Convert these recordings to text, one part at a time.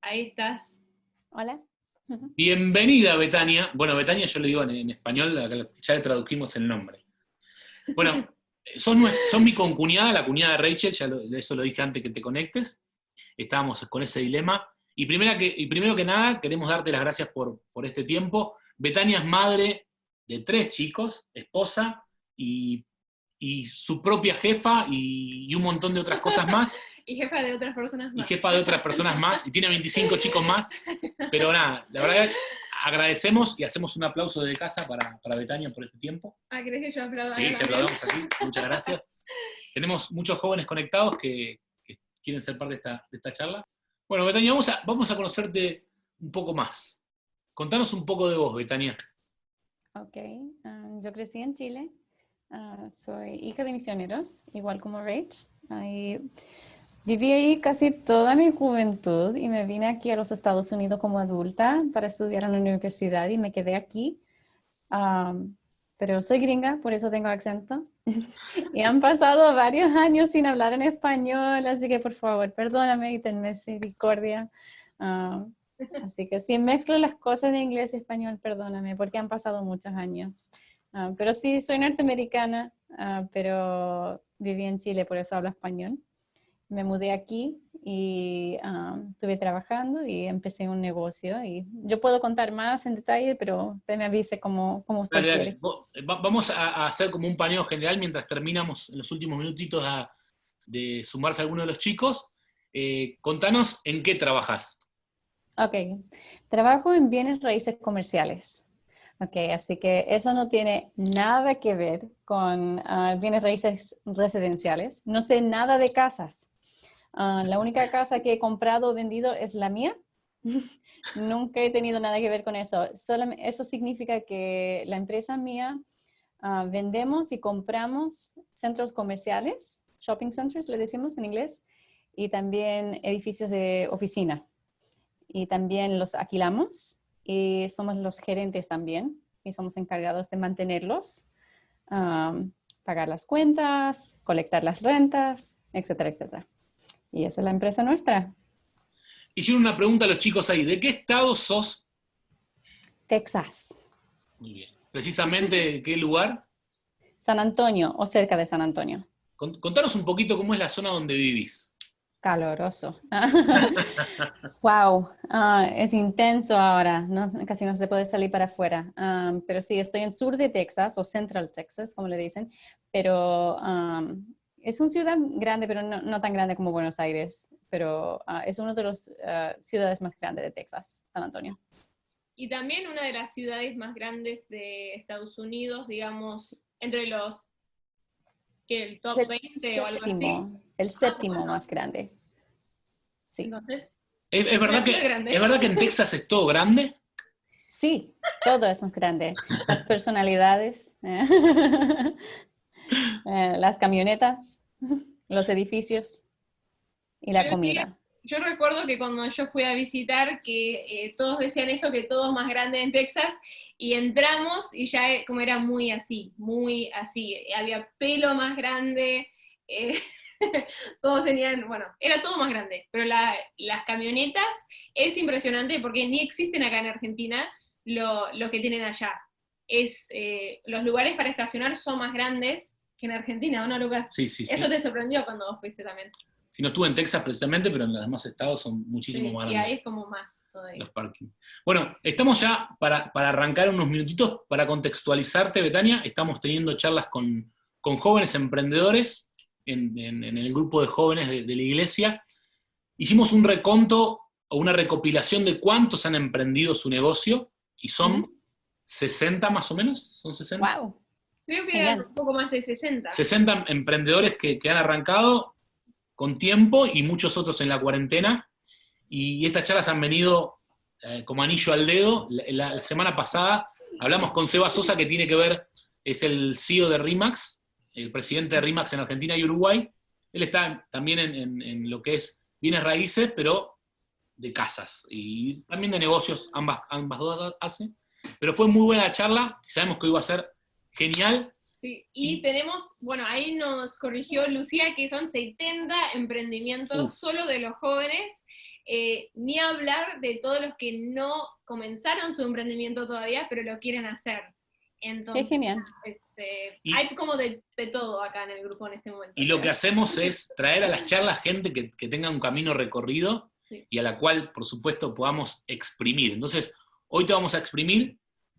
ahí estás. Hola. Bienvenida, Betania. Bueno, Betania yo le digo en español, acá ya le tradujimos el nombre. Bueno, son mi concuñada, la cuñada de Rachel, eso lo dije antes que te conectes. Estábamos con ese dilema. Y primero que nada, queremos darte las gracias por este tiempo. Betania es madre de 3 chicos, esposa y su propia jefa y un montón de otras cosas más. Y jefa de otras personas más. Y tiene 25 chicos más. Pero nada, la verdad agradecemos y hacemos un aplauso de casa para Betania por este tiempo. ¿Querés que yo aplauda? Sí, si aplaudamos aquí. Muchas gracias. Tenemos muchos jóvenes conectados que quieren ser parte de esta charla. Bueno, Betania, vamos a conocerte un poco más. Contanos un poco de vos, Betania. Ok, yo crecí en Chile. Soy hija de misioneros, igual como Rach. Viví ahí casi toda mi juventud y me vine aquí a los Estados Unidos como adulta para estudiar en la universidad y me quedé aquí. Pero soy gringa, por eso tengo acento. Y han pasado varios años sin hablar en español, así que por favor, perdóname y ten misericordia. Así que si mezclo las cosas de inglés y español, perdóname, porque han pasado muchos años. Pero sí, soy norteamericana, pero viví en Chile, por eso hablo español. Me mudé aquí y estuve trabajando y empecé un negocio. Y yo puedo contar más en detalle, pero usted me avise cómo usted quiere. Vamos a hacer como un paneo general mientras terminamos en los últimos minutitos de sumarse a alguno de los chicos. Contanos en qué trabajas. Ok, trabajo en bienes raíces comerciales. Ok, así que eso no tiene nada que ver con bienes raíces residenciales. No sé nada de casas. La única casa que he comprado o vendido es la mía. Nunca he tenido nada que ver con eso. Eso significa que la empresa mía vendemos y compramos centros comerciales, shopping centers le decimos en inglés, y también edificios de oficina. Y también los alquilamos y somos los gerentes también y somos encargados de mantenerlos, pagar las cuentas, colectar las rentas, etcétera, etcétera. Y esa es la empresa nuestra. Hicieron una pregunta a los chicos ahí. ¿De qué estado sos? Texas. Muy bien. ¿Precisamente qué lugar? San Antonio o cerca de San Antonio. Contanos un poquito cómo es la zona donde vivís. Caloroso. Wow, es intenso ahora, casi no se puede salir para afuera. Pero sí, estoy en sur de Texas o Central Texas, como le dicen, pero es una ciudad grande, pero no tan grande como Buenos Aires, pero es una de las ciudades más grandes de Texas, San Antonio. Y también una de las ciudades más grandes de Estados Unidos, digamos, entre los que el top 20 o algo así. El séptimo más grande. Sí. Entonces, ¿Es verdad que en Texas es todo grande? Sí, todo es más grande. Las personalidades, las camionetas, los edificios y la comida. Yo recuerdo que cuando yo fui a visitar, que todos decían eso, que todo es más grande en Texas, y entramos y ya como era muy así, había pelo más grande, todos tenían, bueno, era todo más grande, pero las camionetas es impresionante porque ni existen acá en Argentina lo que tienen allá. Los lugares para estacionar son más grandes que en Argentina, ¿o no, Lucas? Sí. Eso te sorprendió cuando vos fuiste también. Sí, no estuve en Texas precisamente, pero en los demás estados son muchísimo más grandes. Y ahí es como más todavía. Los parkings. Bueno, estamos ya para arrancar unos minutitos, para contextualizarte, Betania. Estamos teniendo charlas con jóvenes emprendedores en el grupo de jóvenes de la iglesia. Hicimos un reconto o una recopilación de cuántos han emprendido su negocio, y son 60 más o menos. ¿Son 60? ¡Wow! Creo que eran un poco más de 60. 60 emprendedores que han arrancado con tiempo y muchos otros en la cuarentena. Y estas charlas han venido como anillo al dedo. La semana pasada hablamos con Seba Sosa, que tiene que ver, es el CEO de RE/MAX, el presidente de RE/MAX en Argentina y Uruguay. Él está también en lo que es bienes raíces, pero de casas. Y también de negocios, ambas dos hace. Pero fue muy buena charla, sabemos que hoy va a ser genial. Sí, y tenemos, bueno, ahí nos corrigió Lucía que son 70 emprendimientos solo de los jóvenes. ni hablar de todos los que no comenzaron su emprendimiento todavía, pero lo quieren hacer. Entonces, Qué genial. Hay como de todo acá en el grupo en este momento. Y lo que hacemos es traer a las charlas gente que tenga un camino recorrido, sí, y a la cual, por supuesto, podamos exprimir. Entonces, hoy te vamos a exprimir,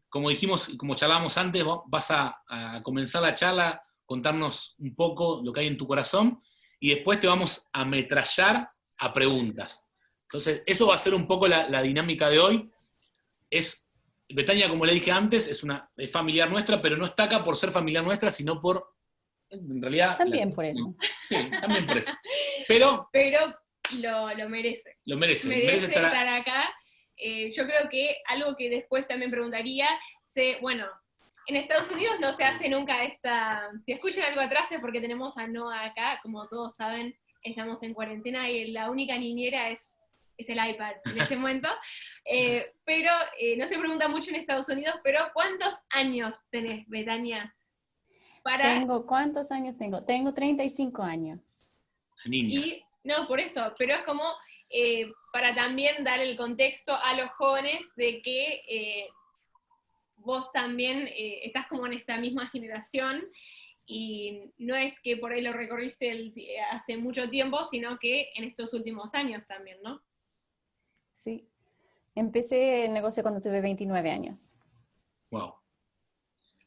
como dijimos y como charlábamos antes, vas a comenzar la charla, contarnos un poco lo que hay en tu corazón, y después te vamos a ametrallar a preguntas. Entonces, eso va a ser un poco la dinámica de hoy. Betania, como le dije antes, es familiar nuestra, pero no está acá por ser familiar nuestra, sino por, en realidad... También por eso. Sí, también por eso. Pero lo merece. Lo merece. Merece estar acá. Yo creo que algo que después también preguntaría, bueno, en Estados Unidos no se hace nunca si escuchan algo atrás es porque tenemos a Noah acá, como todos saben, estamos en cuarentena y la única niñera es el iPad en este momento, pero no se pregunta mucho en Estados Unidos, pero ¿cuántos años tenés, Betania? ¿Cuántos años tengo? Tengo 35 años. Niña. Y, no, por eso, pero es como para también dar el contexto a los jóvenes de que vos también estás como en esta misma generación, y no es que por ahí lo recorriste hace mucho tiempo, sino que en estos últimos años también, ¿no? Sí. Empecé el negocio cuando tuve 29 años. Wow.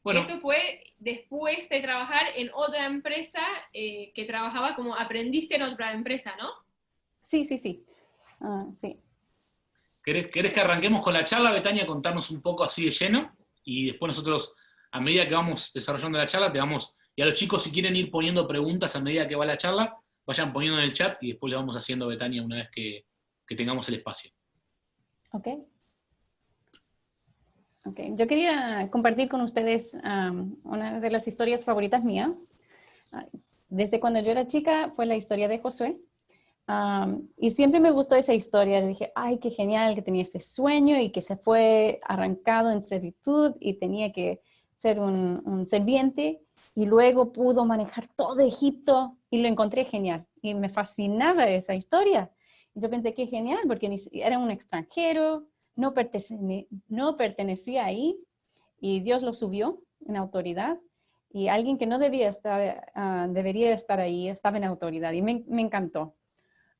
Bueno. Eso fue después de trabajar en otra empresa que trabajaba como aprendiste en otra empresa, ¿no? Sí. Sí. ¿Querés que arranquemos con la charla, Betania, contarnos un poco así de lleno? Y después nosotros, a medida que vamos desarrollando la charla, y a los chicos, si quieren ir poniendo preguntas a medida que va la charla, vayan poniendo en el chat y después le vamos haciendo a Betania una vez que tengamos el espacio. Ok. Yo quería compartir con ustedes una de las historias favoritas mías. Desde cuando yo era chica fue la historia de Josué. Y siempre me gustó esa historia. Dije, ay, qué genial que tenía este sueño y que se fue arrancado en servitud y tenía que ser un sirviente y luego pudo manejar todo Egipto y lo encontré genial. Y me fascinaba esa historia. Y yo pensé que genial porque era un extranjero, no pertenecía ahí y Dios lo subió en autoridad. Y alguien que no debería estar ahí estaba en autoridad y me encantó.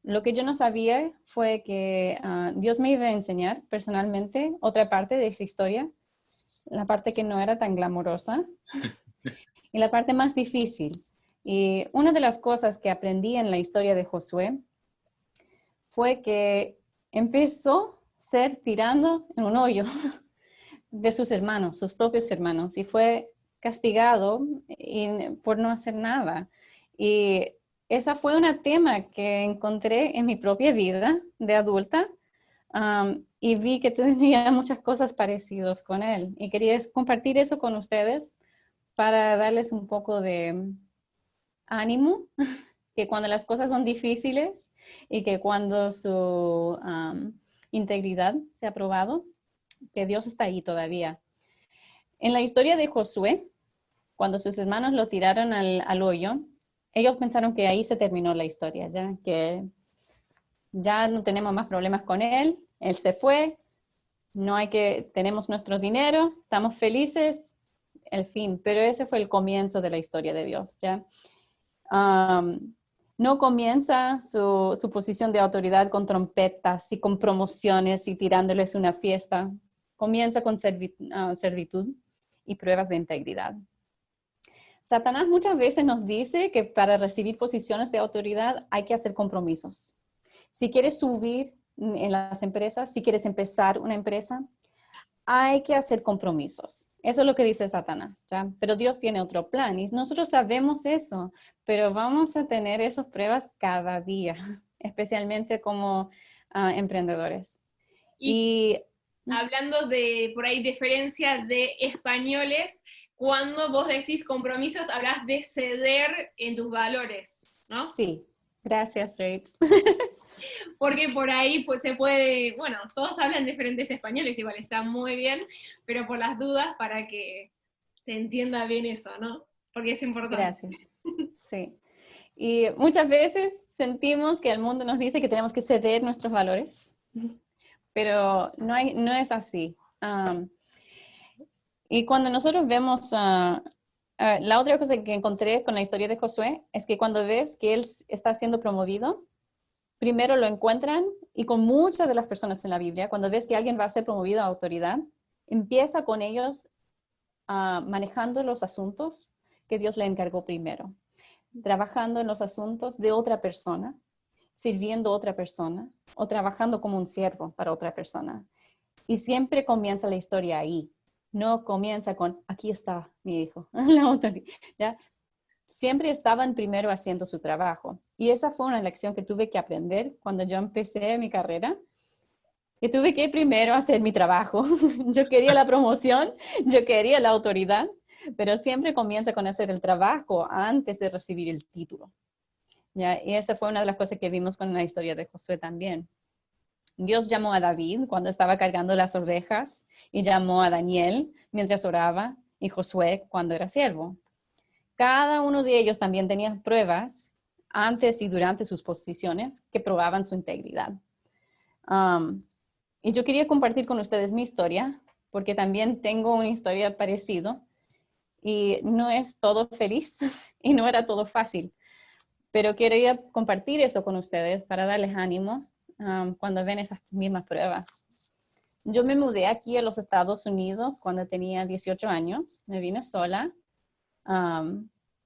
Lo que yo no sabía fue que Dios me iba a enseñar personalmente otra parte de esa historia, la parte que no era tan glamorosa y la parte más difícil. Y una de las cosas que aprendí en la historia de Josué fue que empezó a ser tirando en un hoyo de sus hermanos, sus propios hermanos, y fue castigado por no hacer nada. Y ese fue un tema que encontré en mi propia vida de adulta y vi que tenía muchas cosas parecidas con él. Y quería compartir eso con ustedes para darles un poco de ánimo, que cuando las cosas son difíciles y que cuando su integridad se ha probado, que Dios está ahí todavía. En la historia de Josué, cuando sus hermanos lo tiraron al hoyo, ellos pensaron que ahí se terminó la historia, ya que ya no tenemos más problemas con él se fue, tenemos nuestro dinero, estamos felices, el fin. Pero ese fue el comienzo de la historia de Dios, ¿ya? No comienza su posición de autoridad con trompetas y con promociones y tirándoles una fiesta. Comienza con servitud y pruebas de integridad. Satanás muchas veces nos dice que para recibir posiciones de autoridad hay que hacer compromisos. Si quieres subir en las empresas, si quieres empezar una empresa, hay que hacer compromisos. Eso es lo que dice Satanás, ¿ya? Pero Dios tiene otro plan y nosotros sabemos eso, pero vamos a tener esas pruebas cada día, especialmente como emprendedores. Y hablando de, por ahí, diferencia de españoles, cuando vos decís compromisos, hablas de ceder en tus valores, ¿no? Sí, gracias, Rach. Porque por ahí pues se puede, bueno, todos hablan diferentes españoles, igual está muy bien, pero por las dudas, para que se entienda bien eso, ¿no? Porque es importante. Gracias. Sí. Y muchas veces sentimos que el mundo nos dice que tenemos que ceder nuestros valores, pero no es así. Y cuando nosotros vemos, la otra cosa que encontré con la historia de Josué es que cuando ves que él está siendo promovido, primero lo encuentran, y con muchas de las personas en la Biblia, cuando ves que alguien va a ser promovido a autoridad, empieza con ellos manejando los asuntos que Dios le encargó primero, trabajando en los asuntos de otra persona, sirviendo a otra persona o trabajando como un siervo para otra persona. Y siempre comienza la historia ahí. No comienza con, aquí está mi hijo, la autoridad, ¿ya? Siempre estaban primero haciendo su trabajo. Y esa fue una lección que tuve que aprender cuando yo empecé mi carrera, que tuve que primero hacer mi trabajo. Yo quería la promoción, yo quería la autoridad, pero siempre comienza con hacer el trabajo antes de recibir el título. ¿Ya? Y esa fue una de las cosas que vimos con la historia de Josué también. Dios llamó a David cuando estaba cargando las ovejas y llamó a Daniel mientras oraba y Josué cuando era siervo. Cada uno de ellos también tenía pruebas antes y durante sus posiciones que probaban su integridad. Y yo quería compartir con ustedes mi historia, porque también tengo una historia parecida y no es todo feliz y no era todo fácil. Pero quería compartir eso con ustedes para darles ánimo cuando ven esas mismas pruebas. Yo me mudé aquí a los Estados Unidos cuando tenía 18 años. Me vine sola.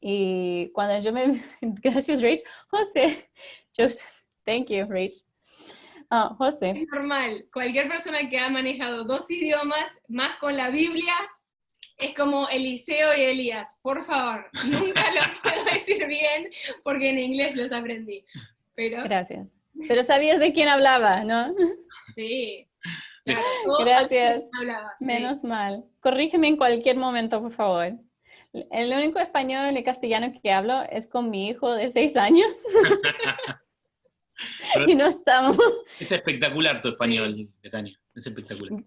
Y cuando yo me... Gracias, Rach. José. Joseph. Thank you, Rach. José. Es normal. Cualquier persona que ha manejado 2 idiomas, más con la Biblia, es como Eliseo y Elías. Por favor, nunca lo puedo decir bien porque en inglés los aprendí. Pero, gracias. Pero sabías de quién hablaba, ¿no? Sí. Claro, gracias. Hablaba, sí. Menos mal. Corrígeme en cualquier momento, por favor. El único español y castellano que hablo es con mi hijo de 6 años. Y no estamos... Es espectacular tu español, Betania. Es espectacular.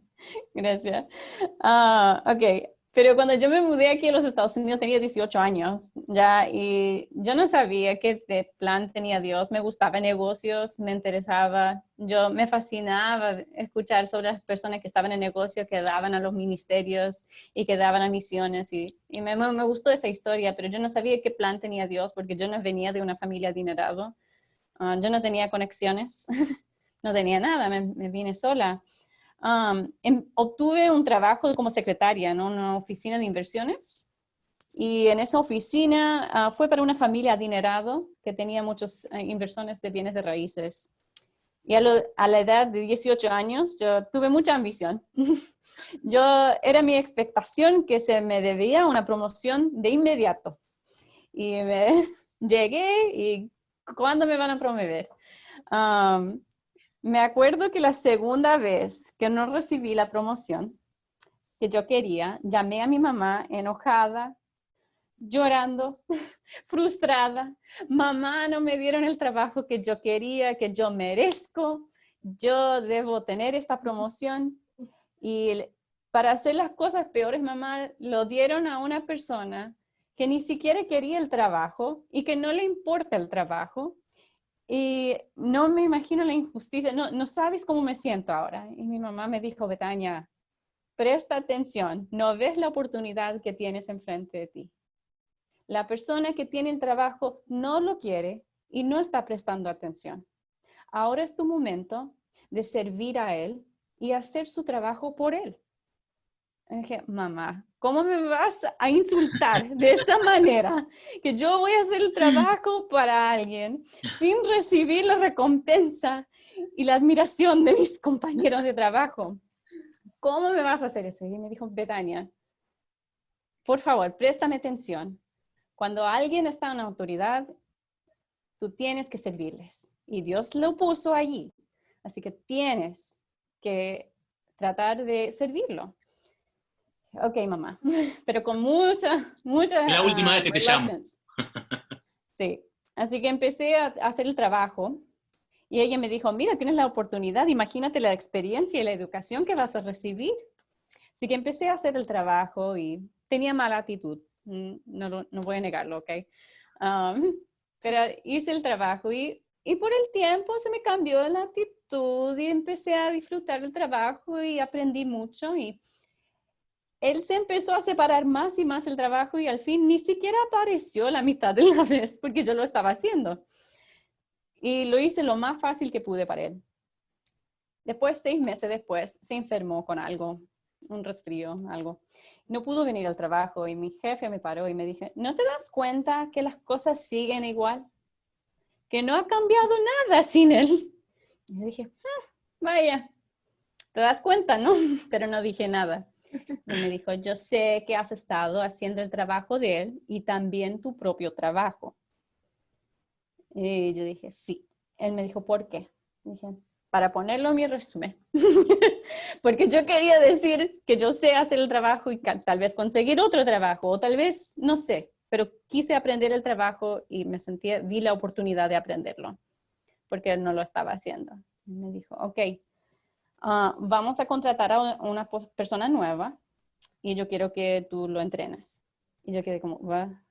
Gracias. Ok. Pero cuando yo me mudé aquí a los Estados Unidos tenía 18 años, ya, y yo no sabía qué plan tenía Dios. Me gustaba negocios, me interesaba, me fascinaba escuchar sobre las personas que estaban en negocios, que daban a los ministerios y que daban a misiones, y me gustó esa historia, pero yo no sabía qué plan tenía Dios porque yo no venía de una familia adinerada. Yo no tenía conexiones, no tenía nada, me vine sola. Obtuve un trabajo como secretaria en una oficina de inversiones, y en esa oficina fue para una familia adinerada que tenía muchas inversiones de bienes de raíces. Y a la edad de 18 años yo tuve mucha ambición. Era mi expectación que se me debía una promoción de inmediato. Y llegué y ¿cuándo me van a promover? Me acuerdo que la segunda vez que no recibí la promoción que yo quería, llamé a mi mamá enojada, llorando, frustrada. Mamá, no me dieron el trabajo que yo quería, que yo merezco. Yo debo tener esta promoción. Y para hacer las cosas peores, mamá, lo dieron a una persona que ni siquiera quería el trabajo y que no le importa el trabajo. Y no me imagino la injusticia, no sabes cómo me siento ahora. Y mi mamá me dijo, Betania, presta atención, no ves la oportunidad que tienes enfrente de ti. La persona que tiene el trabajo no lo quiere y no está prestando atención. Ahora es tu momento de servir a él y hacer su trabajo por él. Y dije, mamá, ¿cómo me vas a insultar de esa manera? Que yo voy a hacer el trabajo para alguien sin recibir la recompensa y la admiración de mis compañeros de trabajo. ¿Cómo me vas a hacer eso? Y me dijo, Betania, por favor, préstame atención. Cuando alguien está en autoridad, tú tienes que servirles. Y Dios lo puso allí. Así que tienes que tratar de servirlo. Ok, mamá, pero con mucha... Es la última vez que te llamo. Sí, así que empecé a hacer el trabajo y ella me dijo, mira, tienes la oportunidad, imagínate la experiencia y la educación que vas a recibir. Así que empecé a hacer el trabajo y tenía mala actitud, no voy a negarlo, ¿ok? pero hice el trabajo y por el tiempo se me cambió la actitud y empecé a disfrutar el trabajo y aprendí mucho y él se empezó a separar más y más el trabajo y al fin ni siquiera apareció la mitad de la vez porque yo lo estaba haciendo. Y lo hice lo más fácil que pude para él. Después, 6 meses después, se enfermó con algo, un resfrío, algo. No pudo venir al trabajo y mi jefe me paró y me dijo, ¿no te das cuenta que las cosas siguen igual? Que no ha cambiado nada sin él. Y yo dije, vaya, te das cuenta, ¿no? Pero no dije nada. Y me dijo, yo sé que has estado haciendo el trabajo de él y también tu propio trabajo. Y yo dije, sí. Él me dijo, ¿por qué? Dije, para ponerlo en mi resumen. Porque yo quería decir que yo sé hacer el trabajo y tal vez conseguir otro trabajo, o tal vez, no sé, pero quise aprender el trabajo y me sentí, vi la oportunidad de aprenderlo, porque él no lo estaba haciendo. Y me dijo, ok, vamos a contratar a una persona nueva y yo quiero que tú lo entrenes. Y yo quedé como, ¿va?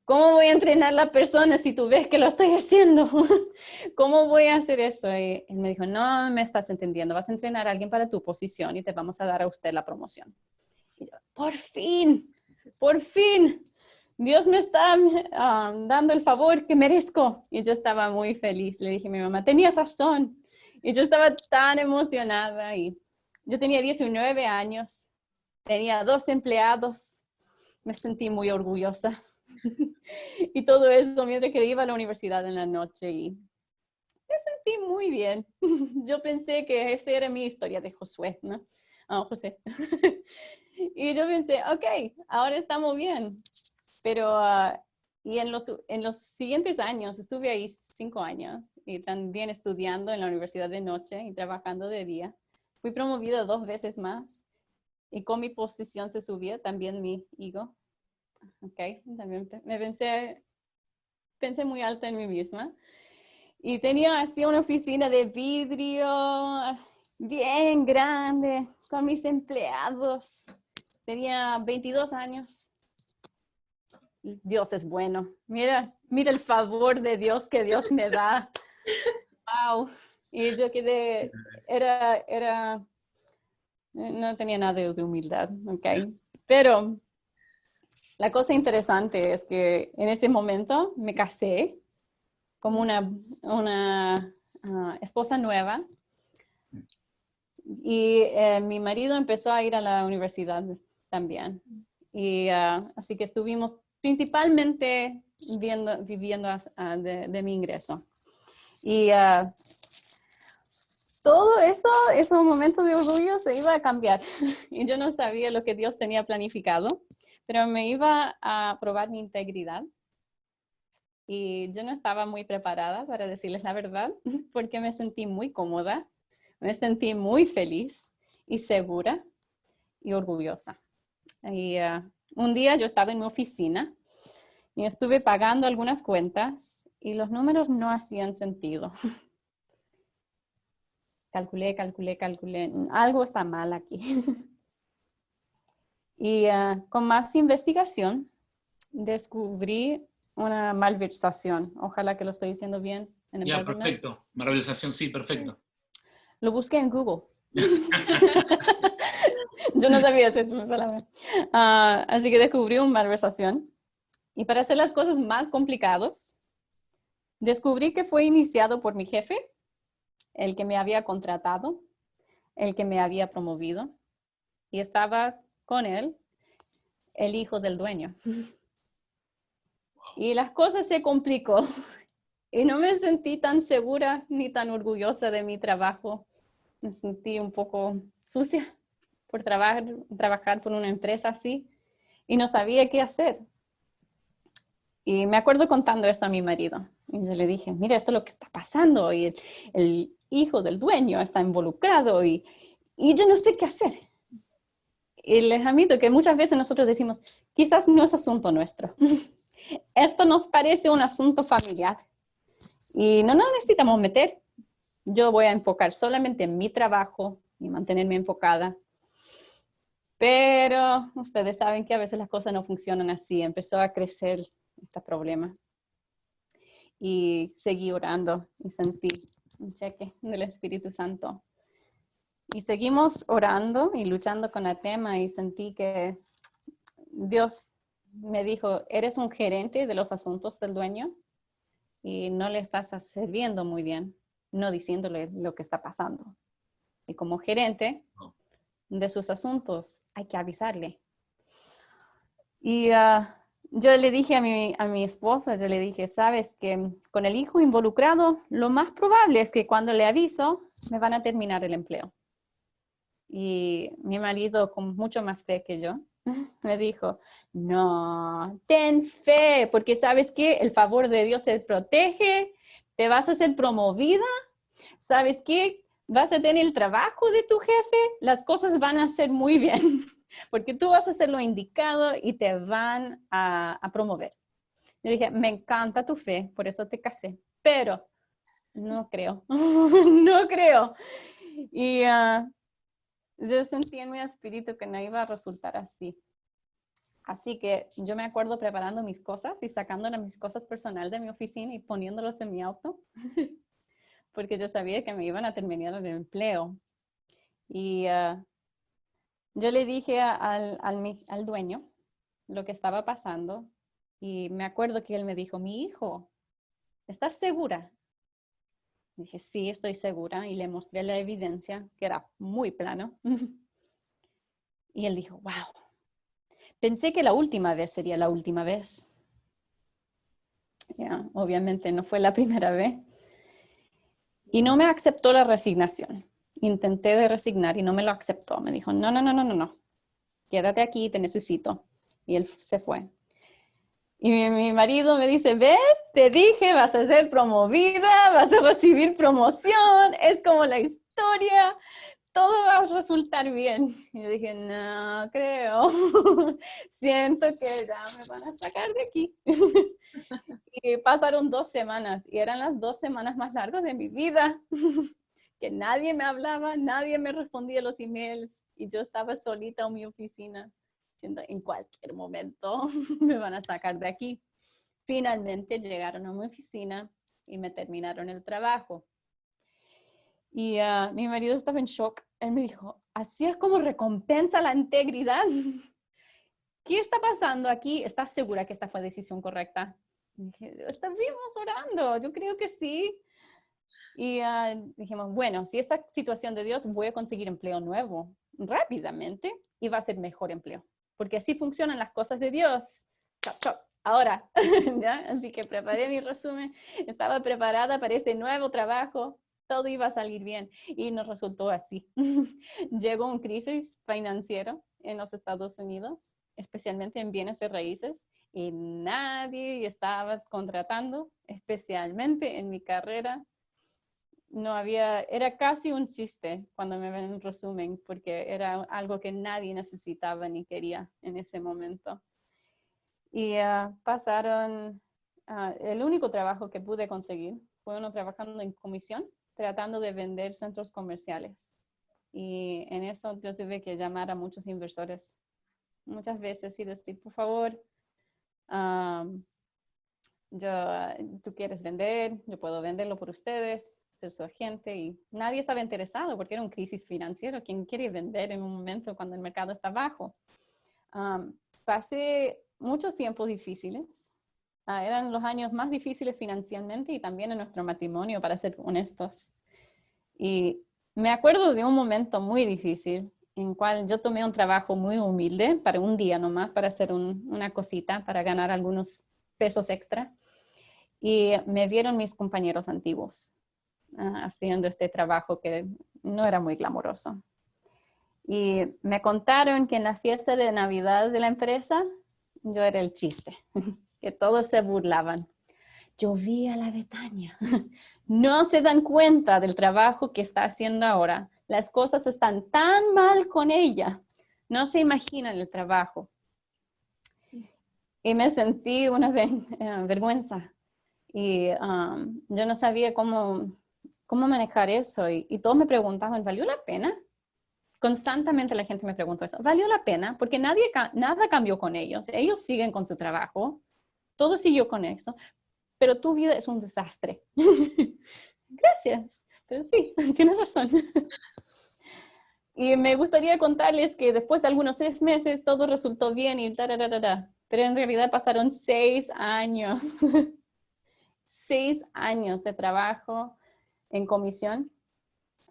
¿Cómo voy a entrenar a la persona si tú ves que lo estoy haciendo? ¿Cómo voy a hacer eso? Y él me dijo, no me estás entendiendo, vas a entrenar a alguien para tu posición y te vamos a dar a usted la promoción. Y yo, por fin, Dios me está dando el favor que merezco. Y yo estaba muy feliz. Le dije a mi mamá, tenías razón. Y yo estaba tan emocionada. Y yo tenía 19 años, tenía 2 empleados. Me sentí muy orgullosa. Y todo eso mientras que iba a la universidad en la noche y me sentí muy bien. Yo pensé que esa era mi historia de Josué, ¿no? José. Y yo pensé, ok, ahora estamos bien. Pero, y en los siguientes años, estuve ahí 5 años y también estudiando en la universidad de noche y trabajando de día. Fui promovida 2 veces más y con mi posición se subía también mi ego. Ok, también pensé muy alta en mí misma. Y tenía así una oficina de vidrio bien grande con mis empleados. Tenía 22 años. Dios es bueno. Mira el favor de Dios que Dios me da. Wow. Y yo quedé, no tenía nada de humildad, ok. Pero la cosa interesante es que en ese momento me casé como una esposa nueva y mi marido empezó a ir a la universidad también. Y así que estuvimos principalmente viviendo de mi ingreso. Y todo eso, esos momentos de orgullo se iba a cambiar. Y yo no sabía lo que Dios tenía planificado, pero me iba a probar mi integridad. Y yo no estaba muy preparada para decirles la verdad, porque me sentí muy cómoda, me sentí muy feliz y segura y orgullosa. Y un día yo estaba en mi oficina y estuve pagando algunas cuentas y los números no hacían sentido. Calculé, algo está mal aquí. Y con más investigación descubrí una malversación. Ojalá que lo estoy diciendo bien. Ya, perfecto. Malversación, sí, perfecto. Lo busqué en Google. Yo no sabía hacer esa palabra. Así que descubrí una malversación. Y para hacer las cosas más complicadas, descubrí que fue iniciado por mi jefe, el que me había contratado, el que me había promovido. Y estaba con él, el hijo del dueño. Y las cosas se complicó. Y no me sentí tan segura ni tan orgullosa de mi trabajo. Me sentí un poco sucia por trabajar por una empresa así y no sabía qué hacer. Y me acuerdo contando esto a mi marido. Y yo le dije, mira, esto es lo que está pasando y el hijo del dueño está involucrado y yo no sé qué hacer. Y les admito que muchas veces nosotros decimos, quizás no es asunto nuestro. Esto nos parece un asunto familiar. Y no nos necesitamos meter. Yo voy a enfocar solamente en mi trabajo y mantenerme enfocada. Pero ustedes saben que a veces las cosas no funcionan así. Empezó a crecer este problema. Y seguí orando y sentí un cheque del Espíritu Santo. Y seguimos orando y luchando con el tema y sentí que Dios me dijo, eres un gerente de los asuntos del dueño y no le estás sirviendo muy bien, no diciéndole lo que está pasando. Y como gerente de sus asuntos hay que avisarle. Y yo le dije a mi esposa, yo le dije, sabes que con el hijo involucrado, lo más probable es que cuando le aviso, me van a terminar el empleo. Y mi marido, con mucho más fe que yo, me dijo, no, ten fe, porque sabes que el favor de Dios te protege, te vas a ser promovida, sabes que vas a tener el trabajo de tu jefe, las cosas van a ser muy bien, porque tú vas a hacer lo indicado y te van a promover. Yo dije, me encanta tu fe, por eso te casé, pero no creo, no creo. Y yo sentí en mi espíritu que no iba a resultar así. Así que yo me acuerdo preparando mis cosas y sacando mis cosas personales de mi oficina y poniéndolos en mi auto, porque yo sabía que me iban a terminar el empleo. Y yo le dije al dueño lo que estaba pasando y me acuerdo que él me dijo, mi hijo, ¿estás segura? Dije, sí, estoy segura y le mostré la evidencia, que era muy plano. Y él dijo, wow, pensé que la última vez sería la última vez. Obviamente no fue la primera vez. Y no me aceptó la resignación. Intenté de resignar y no me lo aceptó. Me dijo, no. Quédate aquí, te necesito. Y él se fue. Y mi marido me dice, ¿ves? Te dije, vas a ser promovida, vas a recibir promoción. Es como la historia. Todo va a resultar bien. Y yo dije, no creo. Siento que ya me van a sacar de aquí. Y pasaron 2 semanas y eran las 2 semanas más largas de mi vida. Que nadie me hablaba, nadie me respondía los emails y yo estaba solita en mi oficina. Diciendo, en cualquier momento me van a sacar de aquí. Finalmente llegaron a mi oficina y me terminaron el trabajo. Y mi marido estaba en shock. Él me dijo, así es como recompensa la integridad. ¿Qué está pasando aquí? ¿Estás segura que esta fue la decisión correcta? Y dije, estamos orando, yo creo que sí. Y dijimos, bueno, si esta situación de Dios, voy a conseguir empleo nuevo rápidamente y va a ser mejor empleo. Porque así funcionan las cosas de Dios. Chop, chop. Ahora, ¿ya? Así que preparé mi resumen, estaba preparada para este nuevo trabajo, todo iba a salir bien y nos resultó así. Llegó un crisis financiero en los Estados Unidos, especialmente en bienes de raíces, y nadie estaba contratando, especialmente en mi carrera. No había, era casi un chiste cuando me ven en resumen, porque era algo que nadie necesitaba ni quería en ese momento. Y pasaron, el único trabajo que pude conseguir fue uno trabajando en comisión, tratando de vender centros comerciales. Y en eso yo tuve que llamar a muchos inversores muchas veces y decir, por favor, tú quieres vender, yo puedo venderlo por ustedes, ser su agente. Y nadie estaba interesado porque era una crisis financiera. ¿Quién quiere vender en un momento cuando el mercado está bajo? Pasé muchos tiempos difíciles. Eran los años más difíciles financieramente y también en nuestro matrimonio, para ser honestos. Y me acuerdo de un momento muy difícil en cual yo tomé un trabajo muy humilde para un día nomás, para hacer una cosita, para ganar algunos pesos extra. Y me vieron mis compañeros antiguos haciendo este trabajo que no era muy glamoroso. Y me contaron que en la fiesta de Navidad de la empresa, yo era el chiste, que todos se burlaban. Yo vi a la Betania. No se dan cuenta del trabajo que está haciendo ahora. Las cosas están tan mal con ella. No se imaginan el trabajo. Y me sentí una vergüenza. Y yo no sabía cómo manejar eso. Y todos me preguntaban, ¿valió la pena? Constantemente la gente me preguntó eso. ¿Valió la pena? Porque nada cambió con ellos. Ellos siguen con su trabajo. Todo siguió con esto. pero tu vida es un desastre. Gracias, pero sí, tienes razón. Y me gustaría contarles que después de algunos 6 meses todo resultó bien y tararara, pero en realidad pasaron 6 años. 6 años de trabajo en comisión,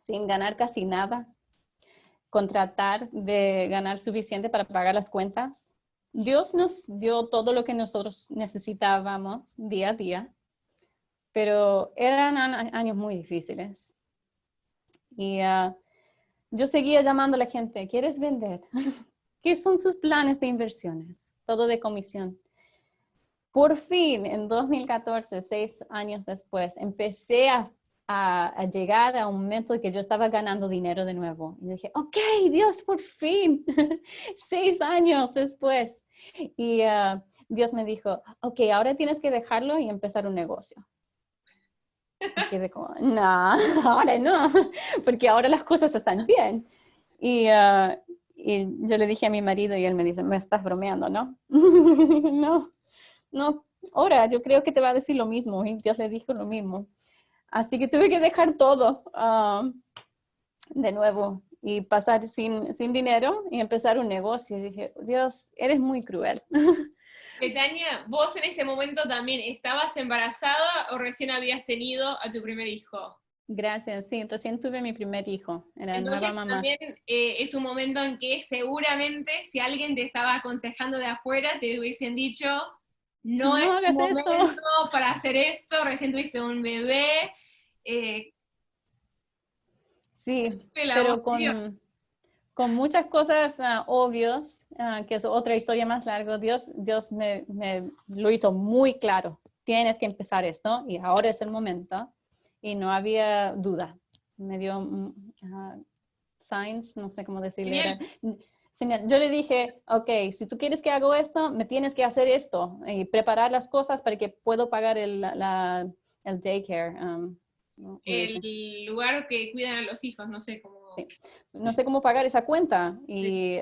sin ganar casi nada, con tratar de ganar suficiente para pagar las cuentas. Dios nos dio todo lo que nosotros necesitábamos día a día, pero eran años muy difíciles. Y yo seguía llamando a la gente, ¿quieres vender? ¿Qué son sus planes de inversiones? Todo de comisión. Por fin, en 2014, 6 años después, empecé a llegar a un momento en que yo estaba ganando dinero de nuevo. Y dije, ok, Dios, por fin, 6 años después. Y Dios me dijo, ok, ahora tienes que dejarlo y empezar un negocio. Y quedé como, no, ahora no, porque ahora las cosas están bien. Y yo le dije a mi marido y él me dice, me estás bromeando, ¿no? No, ahora yo creo que te va a decir lo mismo. Y Dios le dijo lo mismo. Así que tuve que dejar todo de nuevo y pasar sin dinero y empezar un negocio. Y dije, Dios, eres muy cruel. Betania, ¿vos en ese momento también estabas embarazada o recién habías tenido a tu primer hijo? Gracias, sí, recién tuve mi primer hijo, era Entonces nueva mamá. también es un momento en que seguramente si alguien te estaba aconsejando de afuera, te hubiesen dicho, no es hagas momento esto. para hacer esto, recién tuviste un bebé. Sí, La voz pero de Dios. con muchas cosas obvias, que es otra historia más larga, Dios me lo hizo muy claro. Tienes que empezar esto y ahora es el momento. Y no había duda. Me dio signs, no sé cómo decirle. Era, señal. Yo le dije, ok, si tú quieres que hago esto, me tienes que hacer esto y preparar las cosas para que puedo pagar el daycare. ¿No? El lugar que cuidan a los hijos, no sé cómo. Sí. No sé cómo pagar esa cuenta. Y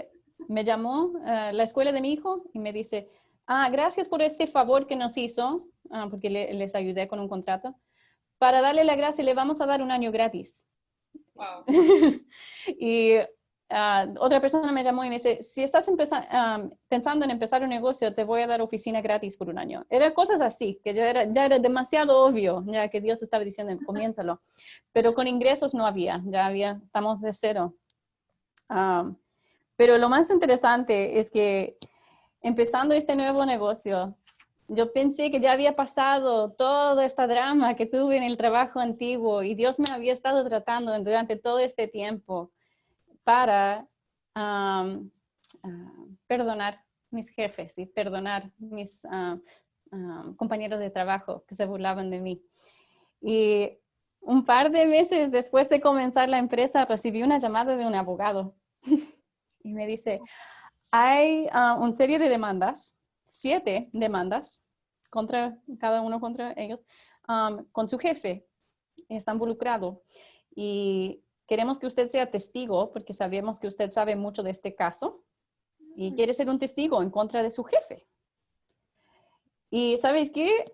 me llamó la escuela de mi hijo y me dice, gracias por este favor que nos hizo, porque les ayudé con un contrato. Para darle la gracia, le vamos a dar un año gratis. Wow. Y otra persona me llamó y me dice, si estás pensando en empezar un negocio, te voy a dar oficina gratis por un año. Eran cosas así, que ya era demasiado obvio, ya que Dios estaba diciendo, comiénzalo. Pero con ingresos no había, estamos de cero. Pero lo más interesante es que empezando este nuevo negocio, yo pensé que ya había pasado todo este drama que tuve en el trabajo antiguo y Dios me había estado tratando durante todo este tiempo para perdonar mis jefes y perdonar mis compañeros de trabajo que se burlaban de mí. Y un par de meses después de comenzar la empresa recibí una llamada de un abogado y me dice, hay una serie de demandas, 7 demandas, cada uno contra ellos, con su jefe, está involucrado. Y queremos que usted sea testigo, porque sabemos que usted sabe mucho de este caso, y quiere ser un testigo en contra de su jefe. Y ¿sabes qué?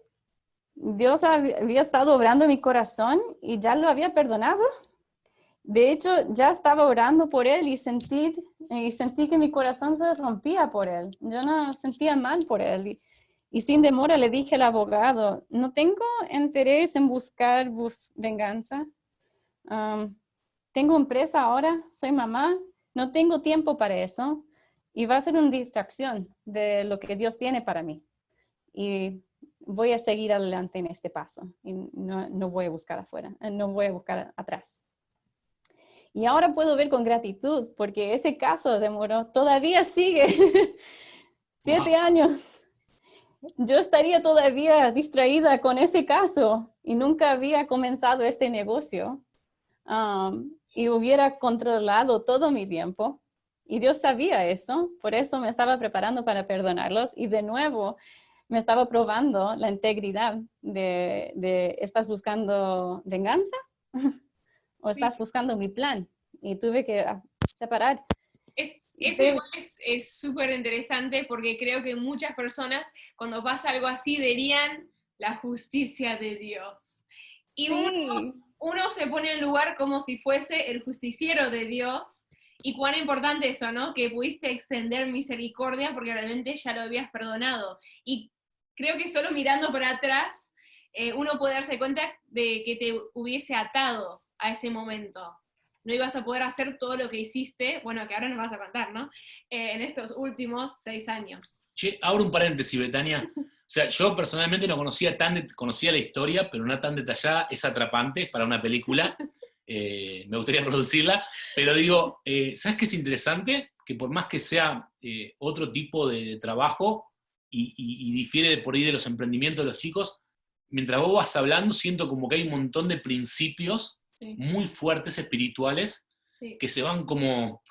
Dios había estado obrando en mi corazón y ya lo había perdonado. De hecho, ya estaba orando por él y sentí que mi corazón se rompía por él. Yo no sentía mal por él. Y sin demora le dije al abogado, no tengo interés en buscar venganza. Tengo empresa ahora, soy mamá, no tengo tiempo para eso. Y va a ser una distracción de lo que Dios tiene para mí. Y voy a seguir adelante en este paso. Y no voy a buscar afuera, no voy a buscar atrás. Y ahora puedo ver con gratitud, porque ese caso demoró, todavía sigue 7 años. Yo estaría todavía distraída con ese caso y nunca había comenzado este negocio. Y hubiera controlado todo mi tiempo. Y Dios sabía eso, por eso me estaba preparando para perdonarlos. Y de nuevo me estaba probando la integridad de ¿estás buscando venganza? ¿O estás buscando mi plan? Y tuve que separar. Eso igual es súper interesante porque creo que muchas personas cuando pasa algo así dirían, la justicia de Dios. Y Sí. uno se pone en lugar como si fuese el justiciero de Dios, y cuán importante eso, ¿no? Que pudiste extender misericordia porque realmente ya lo habías perdonado. Y creo que solo mirando para atrás, uno puede darse cuenta de que te hubiese atado a ese momento. No ibas a poder hacer todo lo que hiciste, bueno, que ahora nos vas a contar, ¿no? En estos últimos 6 años. Che, abro un paréntesis, Betania. O sea, yo personalmente no conocía conocía la historia, pero no tan detallada, es atrapante para una película. Me gustaría producirla, pero digo, ¿sabes qué es interesante? Que por más que sea otro tipo de trabajo y difiere por ahí de los emprendimientos de los chicos, mientras vos vas hablando, siento como que hay un montón de principios Sí. muy fuertes espirituales Sí. que se van como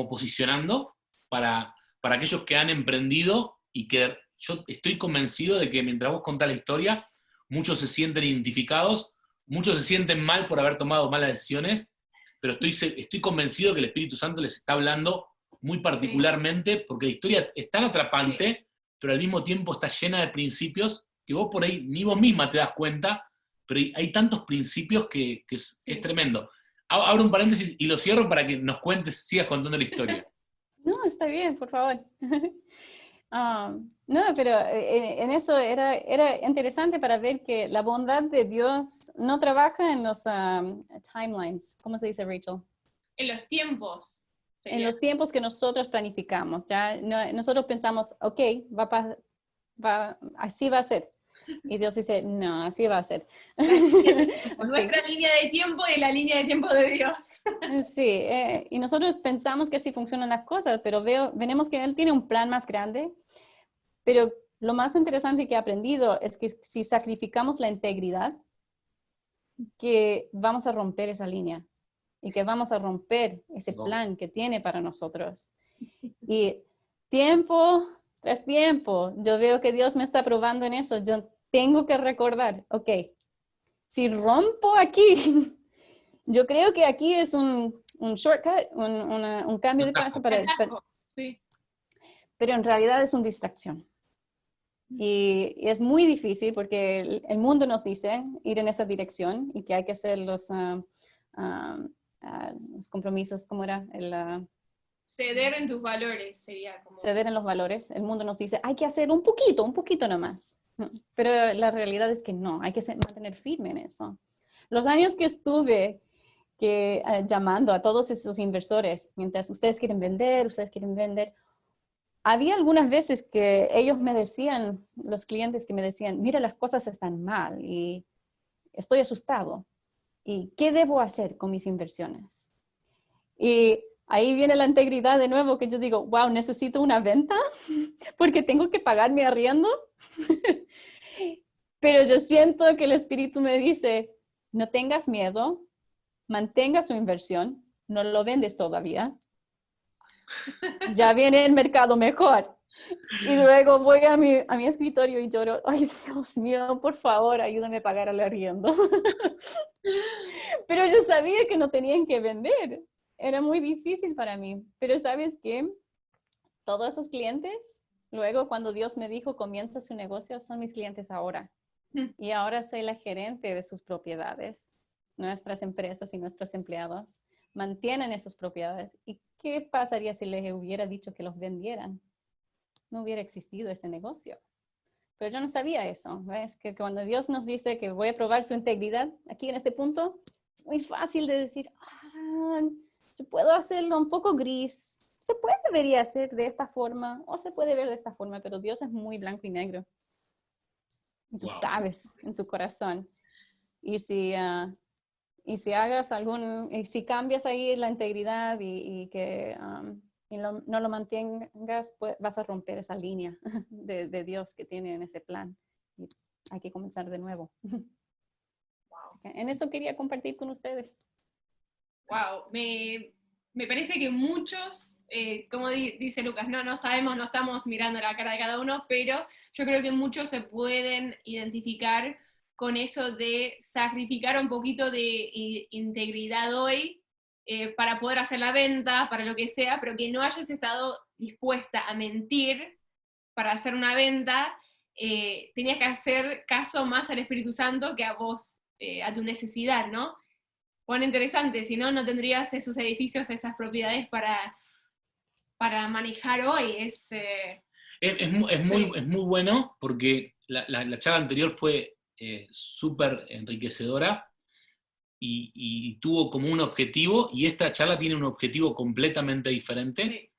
posicionando para aquellos que han emprendido y que yo estoy convencido de que mientras vos contás la historia, muchos se sienten identificados, muchos se sienten mal por haber tomado malas decisiones, pero estoy convencido que el Espíritu Santo les está hablando muy particularmente, porque la historia es tan atrapante, pero al mismo tiempo está llena de principios que vos por ahí ni vos misma te das cuenta, pero hay tantos principios que es tremendo. Abro un paréntesis y lo cierro para que nos cuentes, sigas contando la historia. No, está bien, por favor. No, pero en eso era interesante para ver que la bondad de Dios no trabaja en los timelines. ¿Cómo se dice, Rachel? En los tiempos. En los tiempos que nosotros planificamos. Ya nosotros pensamos, ok, así va a ser. Y Dios dice, no, así va a ser. Nuestra línea de tiempo y la línea de tiempo de Dios. Sí, y nosotros pensamos que así funcionan las cosas, pero vemos que Él tiene un plan más grande. Pero lo más interesante que he aprendido es que si sacrificamos la integridad, que vamos a romper esa línea y que vamos a romper ese plan que tiene para nosotros. Y tiempo tras tiempo, yo veo que Dios me está probando en eso. Yo tengo que recordar, ok, si rompo aquí, yo creo que aquí es un shortcut, un cambio de paso sí. Pero en realidad es una distracción. Y es muy difícil porque el mundo nos dice ir en esa dirección y que hay que hacer los compromisos, ¿cómo era? Ceder en tus valores sería como... Ceder en los valores. El mundo nos dice, hay que hacer un poquito nomás. Pero la realidad es que no, hay que mantener firme en eso. Los años que estuve llamando a todos esos inversores, mientras ustedes quieren vender, había algunas veces que ellos me decían, los clientes que me decían, mira, las cosas están mal y estoy asustado. ¿Y qué debo hacer con mis inversiones? Y ahí viene la integridad de nuevo, que yo digo, wow, necesito una venta porque tengo que pagar mi arriendo. Pero yo siento que el Espíritu me dice, no tengas miedo, mantenga su inversión, no lo vendes todavía. Ya viene el mercado mejor. Y luego voy a mi escritorio y lloro, ay Dios mío, por favor, ayúdame a pagar el arriendo. Pero yo sabía que no tenían que vender. Era muy difícil para mí. Pero ¿sabes qué? Todos esos clientes, luego cuando Dios me dijo, comienza su negocio, son mis clientes ahora. Y ahora soy la gerente de sus propiedades. Nuestras empresas y nuestros empleados mantienen esas propiedades. ¿Y qué pasaría si les hubiera dicho que los vendieran? No hubiera existido ese negocio. Pero yo no sabía eso. ¿Ves? Que cuando Dios nos dice que voy a probar su integridad, aquí en este punto, es muy fácil de decir, yo puedo hacerlo un poco gris. Debería hacer de esta forma, o se puede ver de esta forma, pero Dios es muy blanco y negro. Y tú sabes en tu corazón. Y si hagas si cambias ahí la integridad y que no lo mantengas, pues vas a romper esa línea de Dios que tiene en ese plan. Y hay que comenzar de nuevo. Wow. En eso quería compartir con ustedes. Wow, me parece que muchos, como dice Lucas, no sabemos, no estamos mirando la cara de cada uno, pero yo creo que muchos se pueden identificar con eso de sacrificar un poquito de integridad hoy para poder hacer la venta, para lo que sea, pero que no hayas estado dispuesta a mentir para hacer una venta, tenías que hacer caso más al Espíritu Santo que a vos, a tu necesidad, ¿no? Bueno, interesante, si no, no tendrías esos edificios, esas propiedades para manejar hoy. Es muy bueno porque la charla anterior fue súper enriquecedora y tuvo como un objetivo, y esta charla tiene un objetivo completamente diferente. Sí.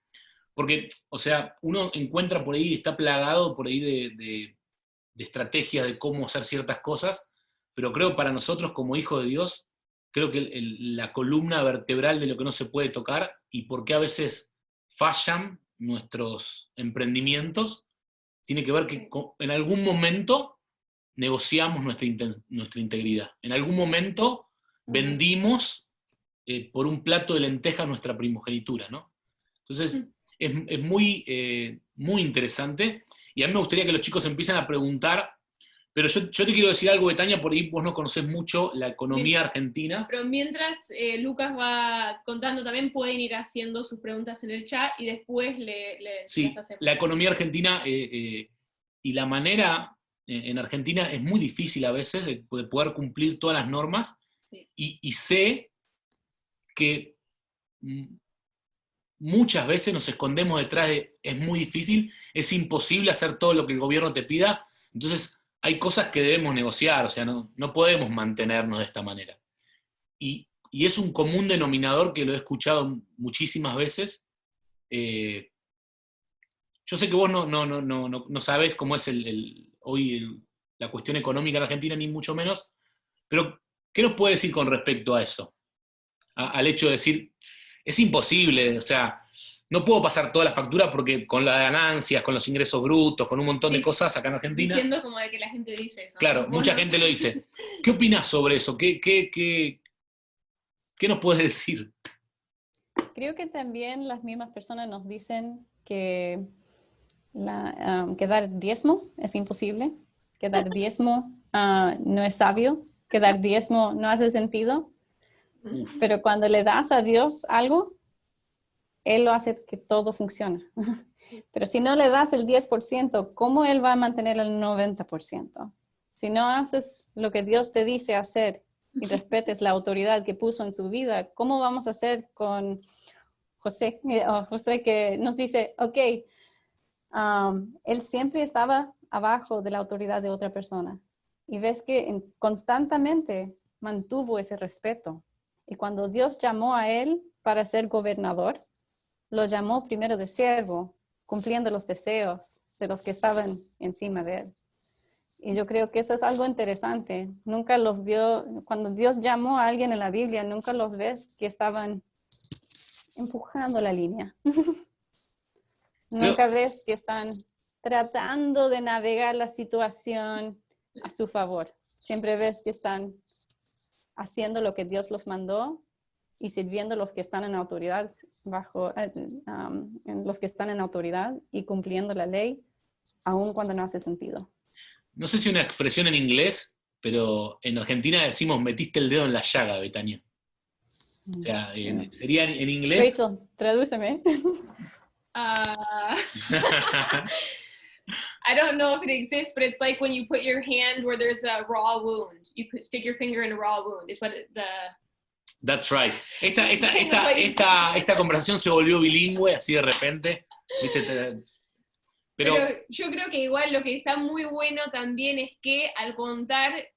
Porque, o sea, uno encuentra por ahí, está plagado por ahí de estrategias de cómo hacer ciertas cosas, pero creo para nosotros como hijos de Dios, creo que la columna vertebral de lo que no se puede tocar y por qué a veces fallan nuestros emprendimientos, tiene que ver que en algún momento negociamos nuestra integridad. En algún momento vendimos por un plato de lentejas nuestra primogenitura, ¿no? Entonces, es muy, muy interesante, y a mí me gustaría que los chicos empiecen a preguntar, pero yo te quiero decir algo, Betania, por ahí vos no conocés mucho la economía argentina. Pero mientras Lucas va contando, también pueden ir haciendo sus preguntas en el chat y después Sí, las hacemos. la economía argentina y la manera en Argentina es muy difícil a veces de poder cumplir todas las normas, Sí. y sé que muchas veces nos escondemos detrás de es muy difícil, es imposible hacer todo lo que el gobierno te pida, entonces hay cosas que debemos negociar, o sea, no podemos mantenernos de esta manera. Y es un común denominador que lo he escuchado muchísimas veces. Yo sé que vos no sabés cómo es hoy la cuestión económica en Argentina, ni mucho menos, pero ¿qué nos puede decir con respecto a eso? Al hecho de decir, es imposible, o sea, no puedo pasar toda la factura porque con las ganancias, con los ingresos brutos, con un montón de cosas acá en Argentina. Diciendo como de que la gente dice eso. Claro, ¿no? mucha gente lo dice. ¿Qué opinas sobre eso? ¿Qué nos puedes decir? Creo que también las mismas personas nos dicen que dar diezmo es imposible, que dar diezmo no es sabio, que dar diezmo no hace sentido. Pero cuando le das a Dios algo, Él lo hace que todo funcione. Pero si no le das el 10%, ¿cómo Él va a mantener el 90%? Si no haces lo que Dios te dice hacer y respetes la autoridad que puso en su vida, ¿cómo vamos a hacer con José? José que nos dice, ok, él siempre estaba abajo de la autoridad de otra persona. Y ves que constantemente mantuvo ese respeto. Y cuando Dios llamó a él para ser gobernador, lo llamó primero de siervo, cumpliendo los deseos de los que estaban encima de él. Y yo creo que eso es algo interesante. Nunca los vio, cuando Dios llamó a alguien en la Biblia, nunca los ves que estaban empujando la línea. Nunca ves que están tratando de navegar la situación a su favor. Siempre ves que están haciendo lo que Dios los mandó y sirviendo a los que están en autoridad los que están en autoridad y cumpliendo la ley, aun cuando no hace sentido. No sé si una expresión en inglés, pero en Argentina decimos metiste el dedo en la llaga, Betania. O sea, sería en inglés. Rachel, tradúceme. I don't know if it exists, but it's like when you put your hand where there's a raw wound. You stick your finger in a raw wound. Is what That's right. Esta conversación se volvió bilingüe así de repente. ¿Viste? Pero yo creo que igual lo que está muy bueno también es que al contar,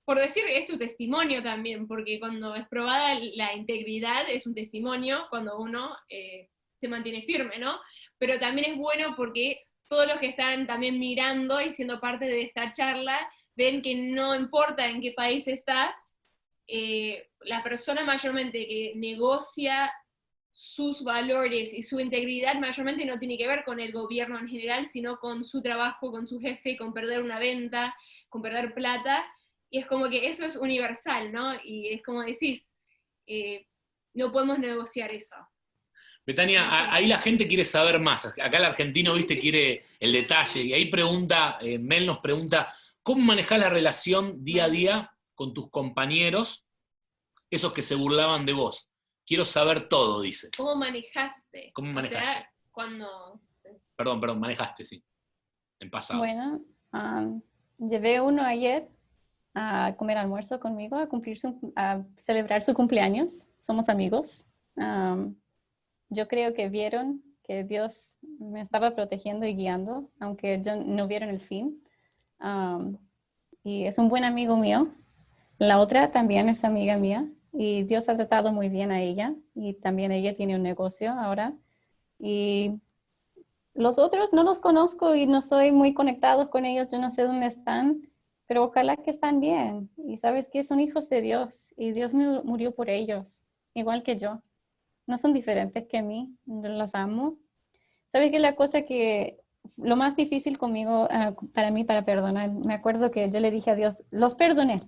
por decir, es tu testimonio también, porque cuando es probada la integridad es un testimonio cuando uno se mantiene firme, ¿no? Pero también es bueno porque todos los que están también mirando y siendo parte de esta charla ven que no importa en qué país estás, la persona mayormente que negocia sus valores y su integridad mayormente no tiene que ver con el gobierno en general, sino con su trabajo, con su jefe, con perder una venta, con perder plata, y es como que eso es universal, ¿no? Y es como decís, no podemos negociar eso. Betania, No sé. ahí la gente quiere saber más. Acá el argentino, viste, quiere el detalle. Y ahí pregunta, Mel nos pregunta, ¿cómo manejás la relación día a día con tus compañeros, esos que se burlaban de vos? Quiero saber todo, dice. ¿Cómo manejaste? ¿Cómo manejaste? O sea, cuando... Perdón, manejaste, sí. En pasado. Bueno, Llevé uno ayer a comer almuerzo conmigo, a celebrar su cumpleaños. Somos amigos. Yo creo que vieron que Dios me estaba protegiendo y guiando, aunque no vieron el fin. Y es un buen amigo mío. La otra también es amiga mía y Dios ha tratado muy bien a ella y también ella tiene un negocio ahora. Y los otros no los conozco y no soy muy conectado con ellos, yo no sé dónde están, pero ojalá que están bien. Y sabes que son hijos de Dios y Dios murió por ellos, igual que yo. No son diferentes que mí, yo los amo. ¿Sabes qué? La cosa que lo más difícil conmigo, para mí, para perdonar, me acuerdo que yo le dije a Dios, los perdoné.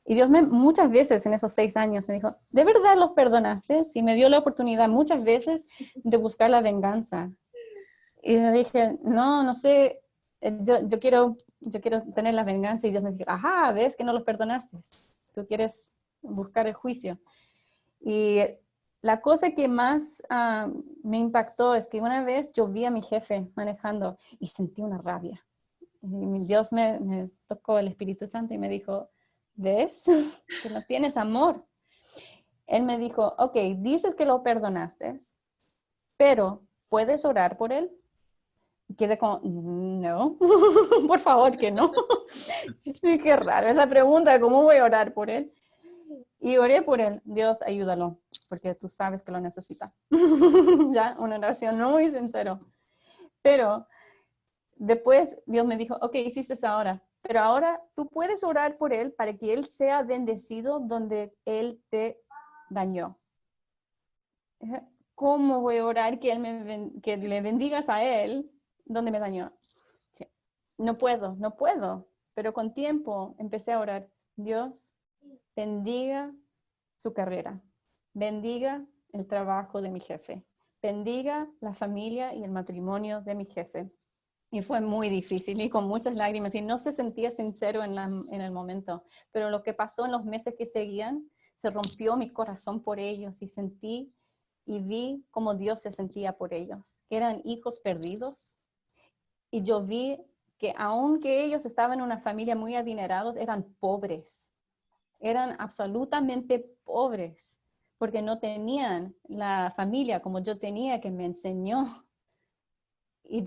Y Dios muchas veces en esos 6 años me dijo, ¿de verdad los perdonaste? Y me dio la oportunidad muchas veces de buscar la venganza. Y yo dije, no sé, yo quiero tener la venganza. Y Dios me dijo, ajá, ves que no los perdonaste. Tú quieres buscar el juicio. Y la cosa que más me impactó es que una vez yo vi a mi jefe manejando y sentí una rabia. Y Dios me tocó el Espíritu Santo y me dijo, ¿ves? Que no tienes amor. Él me dijo, ok, dices que lo perdonaste, pero ¿puedes orar por él? Y quedé como, no, por favor que no. Y qué raro esa pregunta, ¿cómo voy a orar por él? Y oré por él, Dios, ayúdalo, porque tú sabes que lo necesita. Ya, una oración muy sincera. Pero después Dios me dijo, ok, hiciste eso ahora, pero ahora tú puedes orar por él para que él sea bendecido donde él te dañó. ¿Cómo voy a orar que le bendigas a él donde me dañó? No puedo. Pero con tiempo empecé a orar, Dios, bendiga su carrera, bendiga el trabajo de mi jefe, bendiga la familia y el matrimonio de mi jefe. Y fue muy difícil y con muchas lágrimas y no se sentía sincero en el momento, pero lo que pasó en los meses que seguían, se rompió mi corazón por ellos y sentí y vi cómo Dios se sentía por ellos, que eran hijos perdidos. Y yo vi que aunque ellos estaban en una familia muy adinerados, eran pobres, eran absolutamente pobres, porque no tenían la familia como yo tenía, que me enseñó y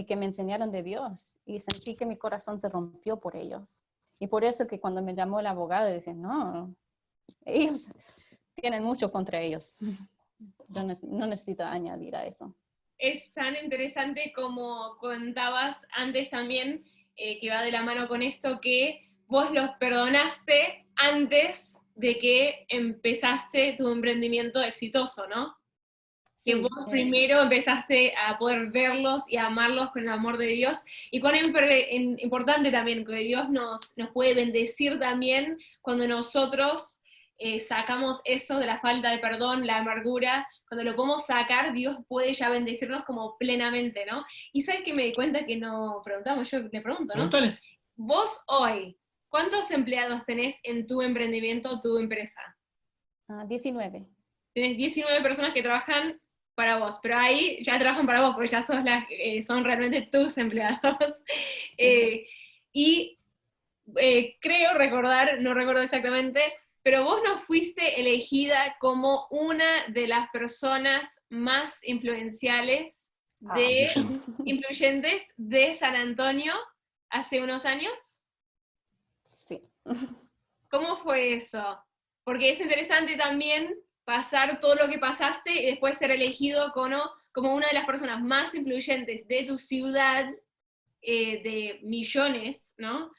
que me enseñaron de Dios, y sentí que mi corazón se rompió por ellos. Y por eso que cuando me llamó el abogado, decía, no, ellos tienen mucho contra ellos. Yo no necesito añadir a eso. Es tan interesante como contabas antes también, que va de la mano con esto, que vos los perdonaste antes de que empezaste tu emprendimiento exitoso, ¿no? Que Sí, vos primero empezaste a poder verlos y a amarlos con el amor de Dios, y cuán importante también que Dios nos puede bendecir también cuando nosotros sacamos eso de la falta de perdón, la amargura, cuando lo podemos sacar, Dios puede ya bendecirnos como plenamente, ¿no? Y sabes que me di cuenta que no preguntamos, yo le pregunto, ¿no? Pregúntale. Vos hoy, ¿cuántos empleados tenés en tu emprendimiento, tu empresa? 19. Tenés 19 personas que trabajan para vos, pero ahí ya trabajan para vos, porque ya son realmente tus empleados. Y creo recordar, no recuerdo exactamente, pero vos no fuiste elegida como una de las personas más influenciales, influyentes de San Antonio hace unos años. Sí. ¿Cómo fue eso? Porque es interesante también pasar todo lo que pasaste y después ser elegido como una de las personas más influyentes de tu ciudad, de millones, ¿no?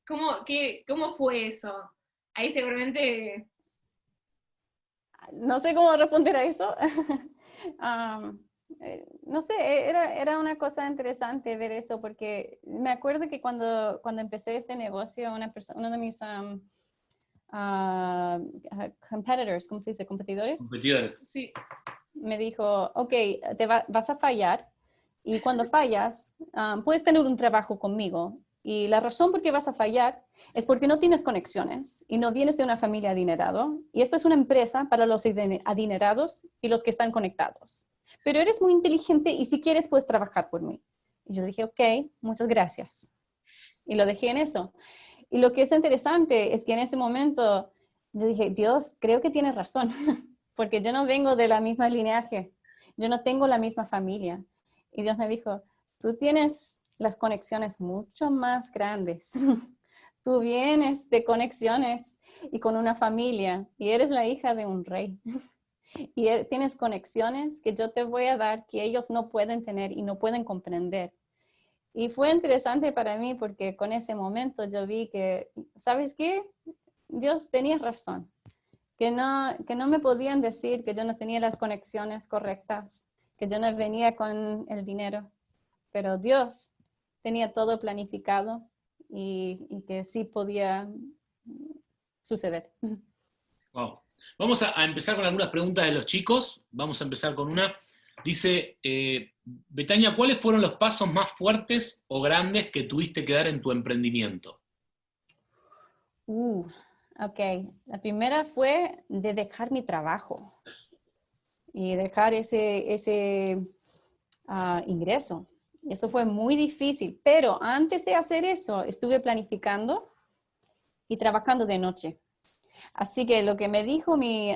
¿Cómo fue eso? Ahí seguramente... No sé cómo responder a eso. No sé, era una cosa interesante ver eso, porque me acuerdo que cuando empecé este negocio, uno de mis competitors, ¿cómo se dice? Competidores. Sí. Me dijo, ok, vas a fallar, y cuando fallas, puedes tener un trabajo conmigo. Y la razón por qué vas a fallar es porque no tienes conexiones y no vienes de una familia adinerado. Y esta es una empresa para los adinerados y los que están conectados. Pero eres muy inteligente y si quieres puedes trabajar por mí. Y yo dije, ok, muchas gracias. Y lo dejé en eso. Y lo que es interesante es que en ese momento yo dije, Dios, creo que tienes razón, porque yo no vengo de la misma lineaje, yo no tengo la misma familia. Y Dios me dijo, tú tienes las conexiones mucho más grandes. Tú vienes de conexiones y con una familia y eres la hija de un rey. Y tienes conexiones que yo te voy a dar que ellos no pueden tener y no pueden comprender. Y fue interesante para mí porque con ese momento yo vi que, ¿sabes qué? Dios tenía razón, que no me podían decir que yo no tenía las conexiones correctas, que yo no venía con el dinero, pero Dios tenía todo planificado y que sí podía suceder. Wow. Vamos a empezar con algunas preguntas de los chicos. Vamos a empezar con una. Dice, Betania, ¿cuáles fueron los pasos más fuertes o grandes que tuviste que dar en tu emprendimiento? Ok, la primera fue de dejar mi trabajo y dejar ese ingreso. Eso fue muy difícil, pero antes de hacer eso estuve planificando y trabajando de noche. Así que lo que me dijo mi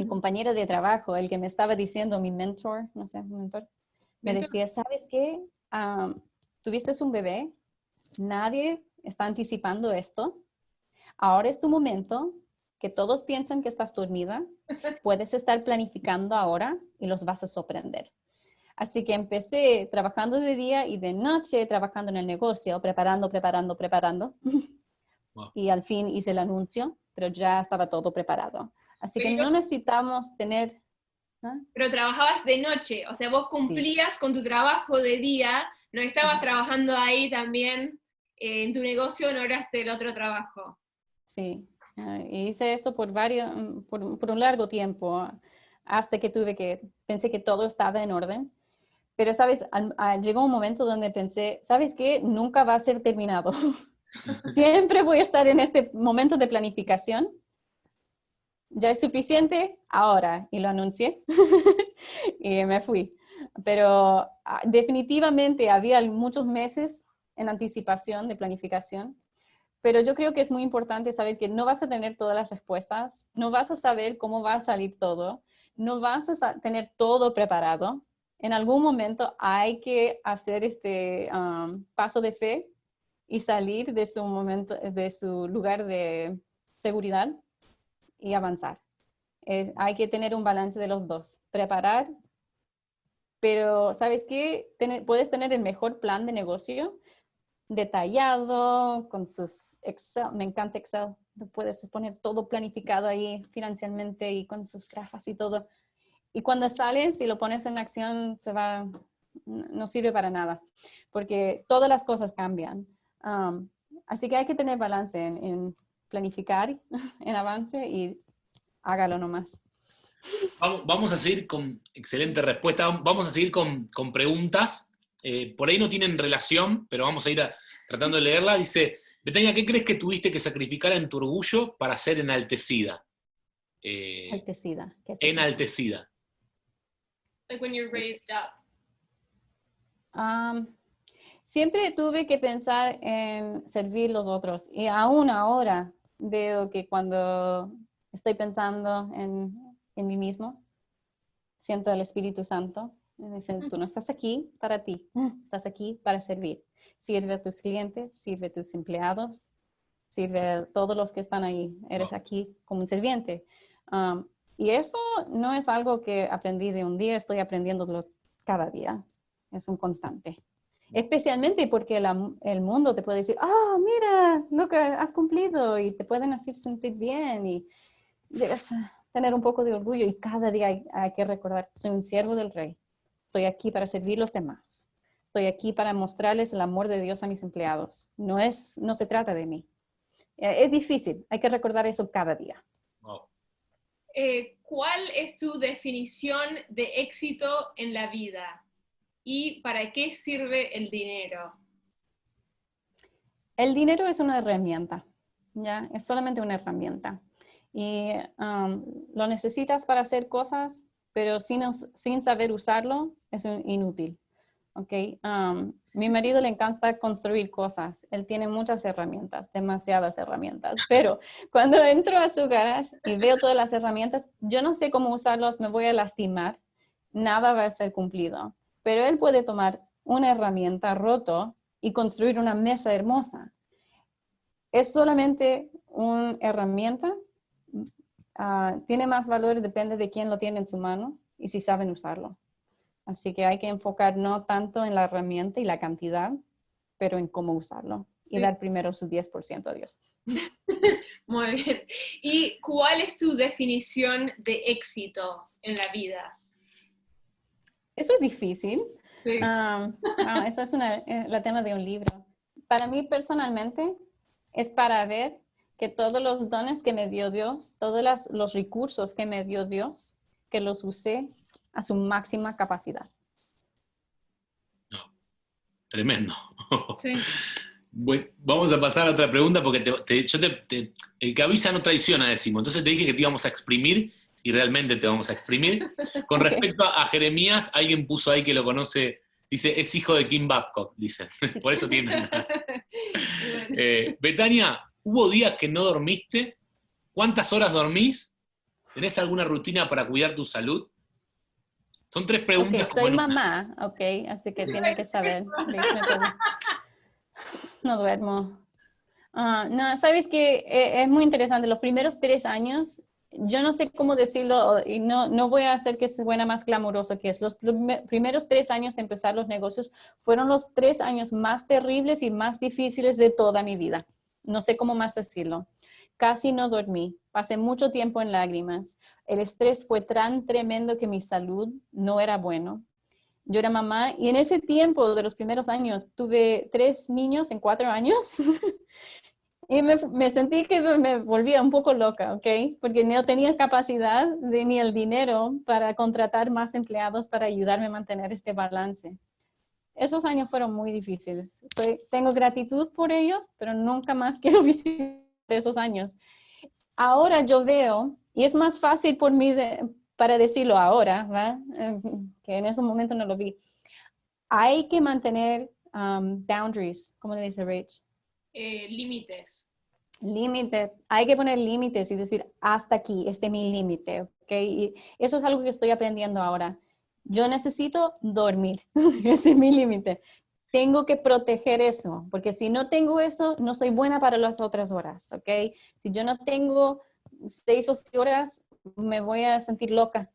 compañero de trabajo, el que me estaba diciendo, mi mentor, no sé, me decía, ¿sabes qué? Tuviste un bebé, nadie está anticipando esto. Ahora es tu momento, que todos piensan que estás dormida, puedes estar planificando ahora y los vas a sorprender. Así que empecé trabajando de día y de noche, trabajando en el negocio, preparando. Wow. Y al fin hice el anuncio, pero ya estaba todo preparado. Así que Pero, no necesitamos tener... ¿ah? pero trabajabas de noche, o sea, vos cumplías Sí, con tu trabajo de día, no estabas Ujú. trabajando ahí también en tu negocio, no eras del otro trabajo. Sí. Hice esto por un largo tiempo, hasta que pensé que todo estaba en orden. Pero, ¿sabes? Llegó un momento donde pensé, ¿sabes qué? Nunca va a ser terminado. Siempre voy a estar en este momento de planificación. Ya es suficiente ahora. Y lo anuncié. Y me fui. Pero definitivamente había muchos meses en anticipación de planificación. Pero yo creo que es muy importante saber que no vas a tener todas las respuestas, no vas a saber cómo va a salir todo, no vas a tener todo preparado. En algún momento hay que hacer este paso de fe y salir de su lugar de seguridad y avanzar. Hay que tener un balance de los dos, preparar, pero ¿sabes qué? Puedes tener el mejor plan de negocio detallado, con sus Excel, me encanta Excel, puedes poner todo planificado ahí financieramente y con sus grafos y todo. Y cuando sales y lo pones en acción, no sirve para nada, porque todas las cosas cambian. Así que hay que tener balance en planificar en avance y hágalo nomás. Vamos a seguir con, excelente respuesta, vamos a seguir con preguntas. Por ahí no tienen relación, pero vamos a ir tratando de leerla. Dice, Betania, ¿qué crees que tuviste que sacrificar en tu orgullo para ser enaltecida? Altecida, ¿qué es eso? Enaltecida. Like when you're raised up. Siempre tuve que pensar en servir los otros y aún ahora veo que cuando estoy pensando en mí mismo, siento el Espíritu Santo. Me dice, tú no estás aquí para ti, estás aquí para servir. Sirve a tus clientes, sirve a tus empleados, sirve a todos los que están ahí. Eres Wow. aquí como un sirviente. Y eso no es algo que aprendí de un día, estoy aprendiéndolo cada día. Es un constante. Especialmente porque el mundo te puede decir, mira lo que has cumplido y te pueden hacer sentir bien y debes tener un poco de orgullo y cada día hay que recordar, soy un siervo del Rey, estoy aquí para servir a los demás, estoy aquí para mostrarles el amor de Dios a mis empleados, no se trata de mí. Es difícil, hay que recordar eso cada día. Wow. ¿Cuál es tu definición de éxito en la vida? ¿Y para qué sirve el dinero? El dinero es una herramienta, ¿ya? Es solamente una herramienta. Y lo necesitas para hacer cosas, pero sin saber usarlo es inútil. ¿ok? Mi marido le encanta construir cosas. Él tiene muchas herramientas, demasiadas herramientas. Pero cuando entro a su garage y veo todas las herramientas, yo no sé cómo usarlos, me voy a lastimar. Nada va a ser cumplido. Pero él puede tomar una herramienta roto y construir una mesa hermosa. Es solamente una herramienta. Tiene más valor, depende de quién lo tiene en su mano y si saben usarlo. Así que hay que enfocar no tanto en la herramienta y la cantidad, pero en cómo usarlo y dar primero su 10% a Dios. Muy bien. ¿Y cuál es tu definición de éxito en la vida? Eso es difícil. Sí. Eso es la tema de un libro. Para mí personalmente es para ver que todos los dones que me dio Dios, todos los recursos que me dio Dios, que los usé a su máxima capacidad. No, tremendo. Sí. Bueno, vamos a pasar a otra pregunta porque el que avisa no traiciona, decimos. Entonces te dije que te íbamos a exprimir y realmente te vamos a exprimir. Con respecto a Jeremías, alguien puso ahí que lo conoce, dice, es hijo de Kim Babcock, dice. Por eso tiene. Betania, ¿hubo días que no dormiste? ¿Cuántas horas dormís? ¿Tenés alguna rutina para cuidar tu salud? Son 3 preguntas. Soy mamá, así que tienen que saber. No duermo. No, sabes que es muy interesante. Los primeros 3 años, yo no sé cómo decirlo y no voy a hacer que suene más glamuroso que es. Los primeros 3 años de empezar los negocios fueron los 3 años más terribles y más difíciles de toda mi vida. No sé cómo más decirlo. Casi no dormí. Pasé mucho tiempo en lágrimas. El estrés fue tan tremendo que mi salud no era bueno. Yo era mamá y en ese tiempo de los primeros años tuve 3 niños en 4 años y me sentí que me volvía un poco loca, ¿ok? Porque no tenía capacidad ni el dinero para contratar más empleados para ayudarme a mantener este balance. Esos años fueron muy difíciles. Tengo gratitud por ellos, pero nunca más quiero visitar esos años. Ahora yo veo, y es más fácil por mí para decirlo ahora, ¿verdad? Que en ese momento no lo vi. Hay que mantener boundaries, ¿cómo le dice Rach? Límites. Límites. Hay que poner límites y decir, hasta aquí, este es mi límite, ¿ok? Y eso es algo que estoy aprendiendo ahora. Yo necesito dormir, ese es mi límite. Tengo que proteger eso, porque si no tengo eso, no soy buena para las otras horas, ¿ok? Si yo no tengo 6 o 7 horas, me voy a sentir loca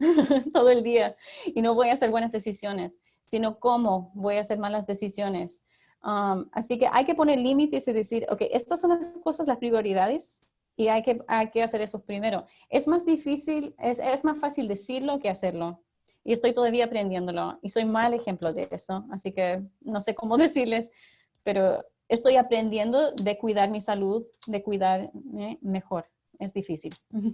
todo el día y no voy a hacer buenas decisiones, sino cómo voy a hacer malas decisiones. Así que hay que poner límites y decir, ok, estas son las cosas, las prioridades, y hay que hacer eso primero. Es más difícil, es más fácil decirlo que hacerlo. Y estoy todavía aprendiéndolo. Y soy mal ejemplo de eso. Así que no sé cómo decirles, pero estoy aprendiendo de cuidar mi salud, de cuidarme mejor. Es difícil.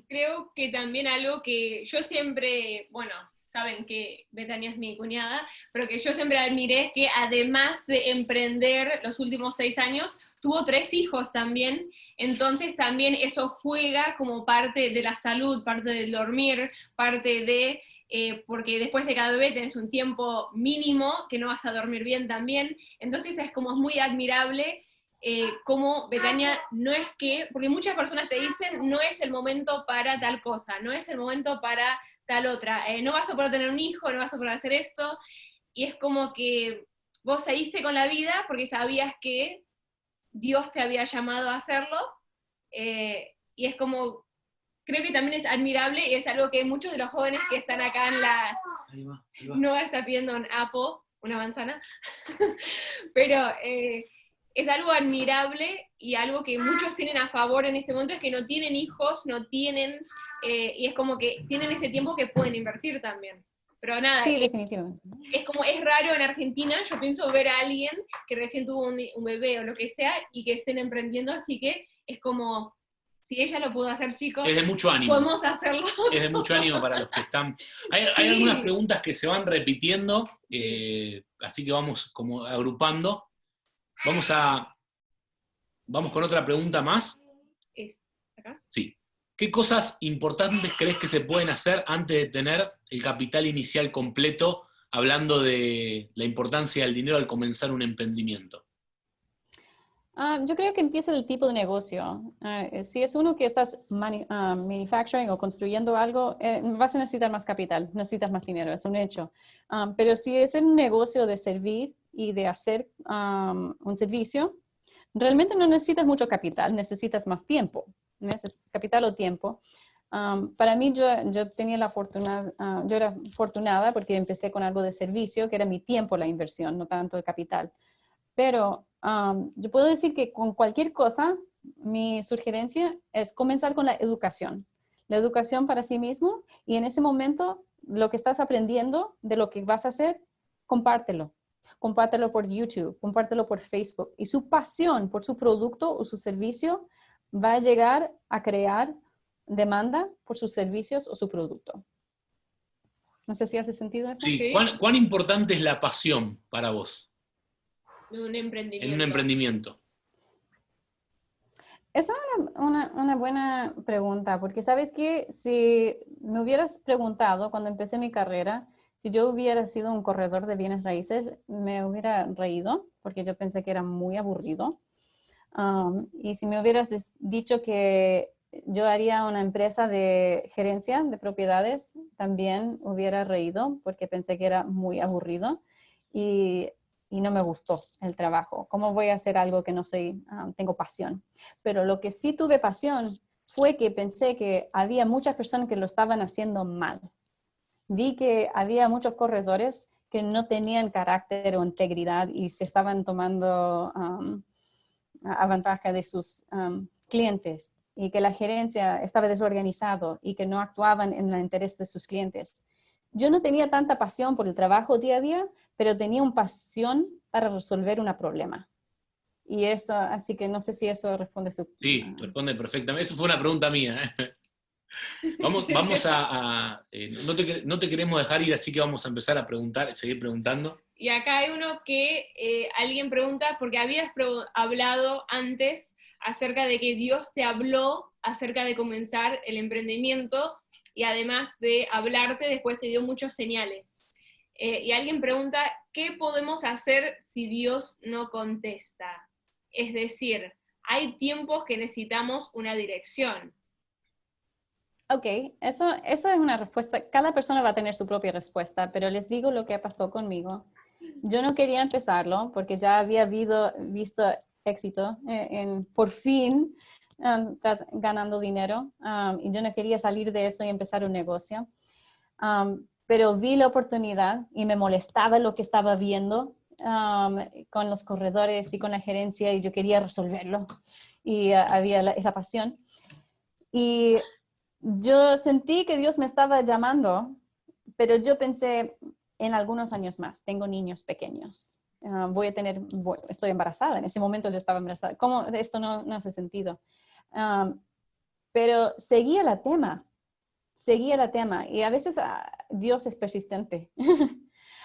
Creo que también algo que yo siempre, bueno, saben que Betania es mi cuñada, pero que yo siempre admiré que además de emprender los últimos 6 años, tuvo 3 hijos también, entonces también eso juega como parte de la salud, parte del dormir, parte de, porque después de cada bebé tenés un tiempo mínimo que no vas a dormir bien también, entonces es como muy admirable como Betania no es que, porque muchas personas te dicen no es el momento para tal cosa, no es el momento para tal otra, no vas a poder tener un hijo, no vas a poder hacer esto, y es como que vos seguiste con la vida porque sabías que Dios te había llamado a hacerlo, y es como, creo que también es admirable y es algo que muchos de los jóvenes que están acá en la... Ahí va. Noah está pidiendo un apple, una manzana, pero es algo admirable y algo que muchos tienen a favor en este momento, es que no tienen hijos, no tienen, y es como que tienen ese tiempo que pueden invertir también. Pero nada, Sí, definitivamente. es raro en Argentina, yo pienso ver a alguien que recién tuvo un bebé o lo que sea y que estén emprendiendo, así que es como, si ella lo pudo hacer, chicos, es de mucho ánimo. Podemos hacerlo. Es de mucho ánimo para los que están. Hay algunas preguntas que se van repitiendo, así que vamos como agrupando. Vamos con otra pregunta más. ¿Acá? Sí. ¿Qué cosas importantes crees que se pueden hacer antes de tener el capital inicial completo hablando de la importancia del dinero al comenzar un emprendimiento? Yo creo que empieza del tipo de negocio. Si es uno que estás manufacturing o construyendo algo, vas a necesitar más capital, necesitas más dinero, es un hecho. Pero si es un negocio de servir y de hacer un servicio, realmente no necesitas mucho capital, necesitas más tiempo, capital o tiempo. Para mí, yo tenía la fortuna, yo era afortunada porque empecé con algo de servicio, que era mi tiempo la inversión, no tanto el capital. Pero yo puedo decir que con cualquier cosa, mi sugerencia es comenzar con la educación. La educación para sí mismo, y en ese momento lo que estás aprendiendo de lo que vas a hacer, compártelo. Compártelo por YouTube, compártelo por Facebook. Y su pasión por su producto o su servicio va a llegar a crear demanda por sus servicios o su producto. No sé si hace sentido eso. Sí, Sí. ¿cuán importante es la pasión para vos De un emprendimiento. en un emprendimiento? Esa es una buena pregunta, porque sabes que si me hubieras preguntado cuando empecé mi carrera, si yo hubiera sido un corredor de bienes raíces, me hubiera reído, porque yo pensé que era muy aburrido. Y si me hubieras dicho que yo haría una empresa de gerencia de propiedades, también hubiera reído, porque pensé que era muy aburrido. Y no me gustó el trabajo. ¿Cómo voy a hacer algo que no soy, tengo pasión? Pero lo que sí tuve pasión fue que pensé que había muchas personas que lo estaban haciendo mal. Vi que había muchos corredores que no tenían carácter o integridad y se estaban tomando a ventaja de sus clientes, y que la gerencia estaba desorganizado y que no actuaban en el interés de sus clientes. Yo no tenía tanta pasión por el trabajo día a día, pero tenía una pasión para resolver un problema. Y eso, así que no sé si eso responde su... Sí, responde perfectamente. Esa fue una pregunta mía. Vamos no te queremos dejar ir, así que vamos a empezar a preguntar, seguir preguntando. Y acá hay uno que alguien pregunta, porque habías hablado antes acerca de que Dios te habló acerca de comenzar el emprendimiento, y además de hablarte, después te dio muchos señales. Y alguien pregunta, ¿qué podemos hacer si Dios no contesta? Es decir, hay tiempos que necesitamos una dirección. Ok, eso es una respuesta. Cada persona va a tener su propia respuesta, pero les digo lo que pasó conmigo. Yo no quería empezarlo porque ya había visto éxito por fin ganando dinero, y yo no quería salir de eso y empezar un negocio. Pero vi la oportunidad y me molestaba lo que estaba viendo con los corredores y con la gerencia, y yo quería resolverlo, y había esa pasión. Y yo sentí que Dios me estaba llamando, pero yo pensé en algunos años más, tengo niños pequeños, estoy embarazada, en ese momento yo estaba embarazada. ¿Cómo? Esto no hace sentido. Pero seguía la tema, y a veces Dios es persistente.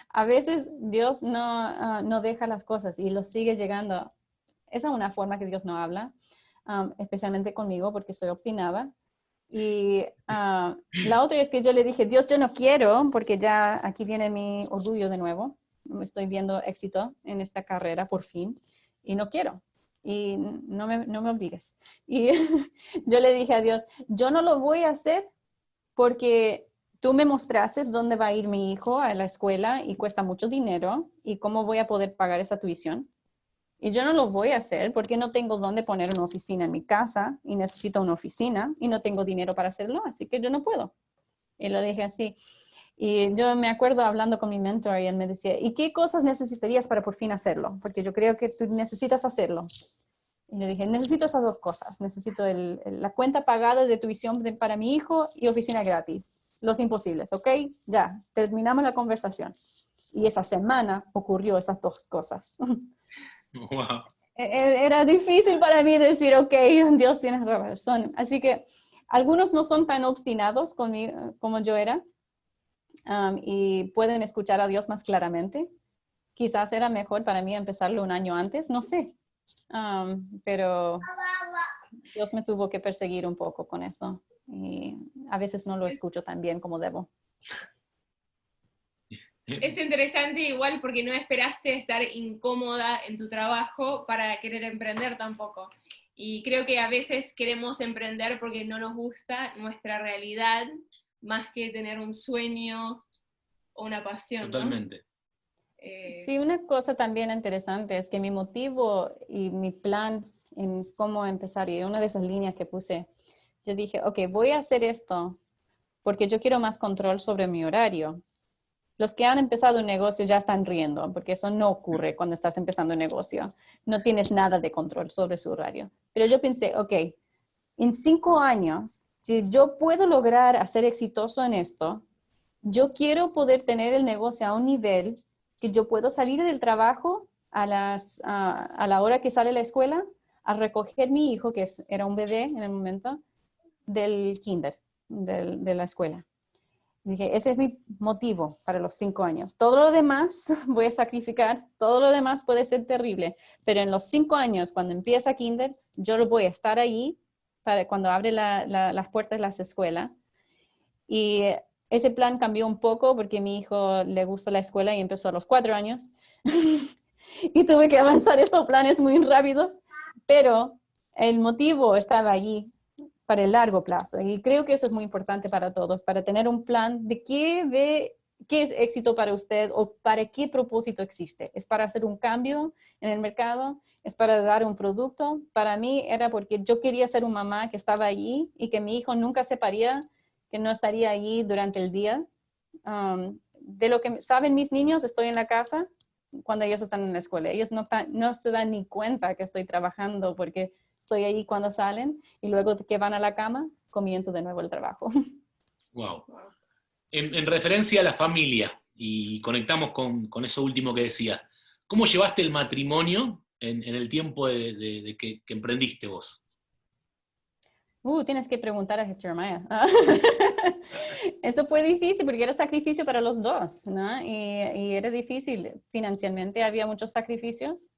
A veces Dios no deja las cosas y los sigue llegando. Esa es una forma que Dios no habla, especialmente conmigo porque soy obstinada. Y la otra es que yo le dije, Dios, yo no quiero, porque ya aquí viene mi orgullo de nuevo. Estoy viendo éxito en esta carrera por fin y no quiero. Y no me obligues. Y yo le dije a Dios, yo no lo voy a hacer porque tú me mostraste dónde va a ir mi hijo a la escuela y cuesta mucho dinero, y cómo voy a poder pagar esa tuición. Y yo no lo voy a hacer porque no tengo dónde poner una oficina en mi casa y necesito una oficina y no tengo dinero para hacerlo, así que yo no puedo. Y lo dije así. Y yo me acuerdo hablando con mi mentor y él me decía, ¿y qué cosas necesitarías para por fin hacerlo? Porque yo creo que tú necesitas hacerlo. Y le dije, necesito esas dos cosas. Necesito la cuenta pagada de tuición para mi hijo y oficina gratis. Los imposibles, ¿ok? Ya, terminamos la conversación. Y esa semana ocurrió esas dos cosas. Wow. Era difícil para mí decir, ok, Dios tiene razón. Así que algunos no son tan obstinados conmigo, como yo era, y pueden escuchar a Dios más claramente. Quizás era mejor para mí empezarlo un año antes, no sé. Pero Dios me tuvo que perseguir un poco con eso. Y a veces no lo escucho tan bien como debo. Es interesante igual porque no esperaste estar incómoda en tu trabajo para querer emprender tampoco. Y creo que a veces queremos emprender porque no nos gusta nuestra realidad, más que tener un sueño o una pasión, ¿no? Totalmente. Sí, una cosa también interesante es que mi motivo y mi plan en cómo empezar, y una de esas líneas que puse, yo dije, ok, voy a hacer esto porque yo quiero más control sobre mi horario. Los que han empezado un negocio ya están riendo, porque eso no ocurre cuando estás empezando un negocio. No tienes nada de control sobre su horario. Pero yo pensé, ok, en 5 años, si yo puedo lograr hacer exitoso en esto, yo quiero poder tener el negocio a un nivel que yo puedo salir del trabajo a la hora que sale la escuela, a recoger mi hijo, que era un bebé en el momento, del kinder, de la escuela. Dije, ese es mi motivo para los 5 años. Todo lo demás voy a sacrificar, todo lo demás puede ser terrible, pero en los 5 años, cuando empieza kinder, yo lo voy a estar ahí para cuando abre las puertas de las escuelas. Y ese plan cambió un poco porque a mi hijo le gusta la escuela y empezó a los 4 años. Y tuve que avanzar estos planes muy rápidos, pero el motivo estaba allí para el largo plazo. Y creo que eso es muy importante para todos, para tener un plan de qué es éxito para usted o para qué propósito existe. ¿Es para hacer un cambio en el mercado? ¿Es para dar un producto? Para mí era porque yo quería ser una mamá que estaba allí y que mi hijo nunca separía que no estaría allí durante el día. De lo que saben mis niños, estoy en la casa cuando ellos están en la escuela. Ellos no se dan ni cuenta que estoy trabajando porque estoy ahí cuando salen y luego que van a la cama, comienzo de nuevo el trabajo. Wow. En referencia a la familia, y conectamos con eso último que decías, ¿cómo llevaste el matrimonio en el tiempo de que emprendiste vos? Tienes que preguntar a Jeremiah. Eso fue difícil porque era sacrificio para los dos, ¿no? Y era difícil financieramente, había muchos sacrificios.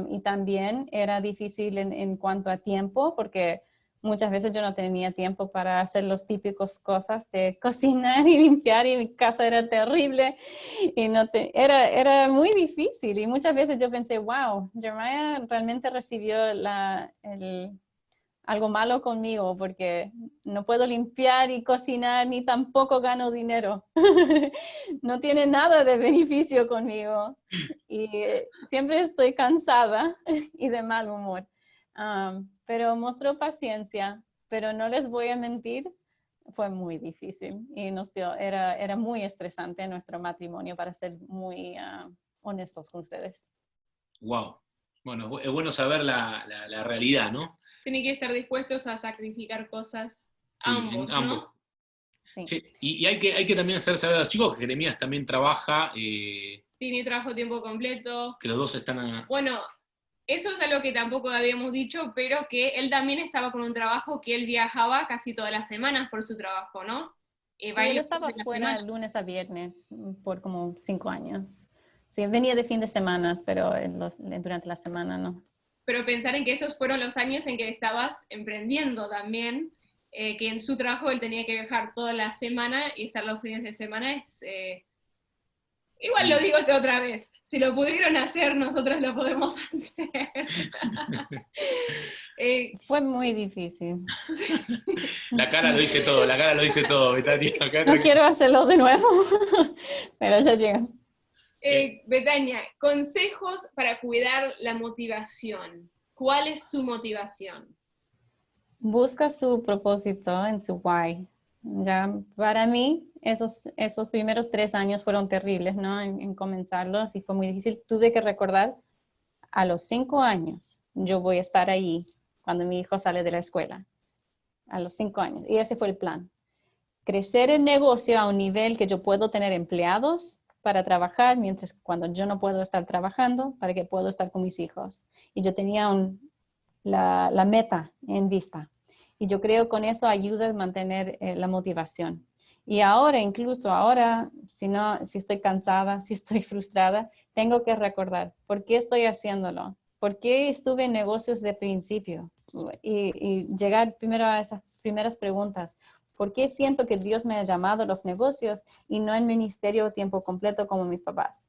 Y también era difícil en cuanto a tiempo, porque muchas veces yo no tenía tiempo para hacer los típicos cosas de cocinar y limpiar, y mi casa era terrible, y era muy difícil. Y muchas veces yo pensé, wow, Jeremiah realmente recibió algo malo conmigo, porque no puedo limpiar y cocinar, ni tampoco gano dinero. No tiene nada de beneficio conmigo. Y siempre estoy cansada y de mal humor. Pero mostró paciencia, pero no les voy a mentir, fue muy difícil. Y era muy estresante nuestro matrimonio, para ser muy honestos con ustedes. Wow. Bueno, es bueno saber la realidad, ¿no? Tienen que estar dispuestos a sacrificar cosas, Sí, ambos, ambos. ¿no? Sí. Sí, y hay que también hacer saber a los chicos que Jeremías también trabaja, Tiene trabajo a tiempo completo. que los dos están Bueno, eso es algo que tampoco habíamos dicho, pero que él también estaba con un trabajo que él viajaba casi todas las semanas por su trabajo, ¿no? Sí, él Varios estaba días de la fuera semana. de lunes a viernes por como 5 años. Sí, venía de fin de semana, pero durante la semana no. Pero pensar en que esos fueron los años en que estabas emprendiendo también, que en su trabajo él tenía que viajar toda la semana y estar los fines de semana es... igual lo digo otra vez, si lo pudieron hacer, nosotros lo podemos hacer. Fue muy difícil. La cara lo dice todo, la cara lo dice todo, Betania. No quiero hacerlo de nuevo, pero ya llega. Betania, consejos para cuidar la motivación. ¿Cuál es tu motivación? Busca su propósito en su why. Ya, para mí, esos primeros 3 años fueron terribles, ¿no? En comenzarlos, y fue muy difícil. Tuve que recordar, a los 5 años, yo voy a estar ahí cuando mi hijo sale de la escuela. A los 5 años. Y ese fue el plan. Crecer el negocio a un nivel que yo puedo tener empleados para trabajar, mientras cuando yo no puedo estar trabajando, para que puedo estar con mis hijos. Y yo tenía la meta en vista. Y yo creo que con eso ayuda a mantener la motivación. Y ahora, incluso ahora, si estoy cansada, si estoy frustrada, tengo que recordar por qué estoy haciéndolo, por qué estuve en negocios de principio, y llegar primero a esas primeras preguntas. ¿Por qué siento que Dios me ha llamado a los negocios y no en ministerio tiempo completo como mis papás?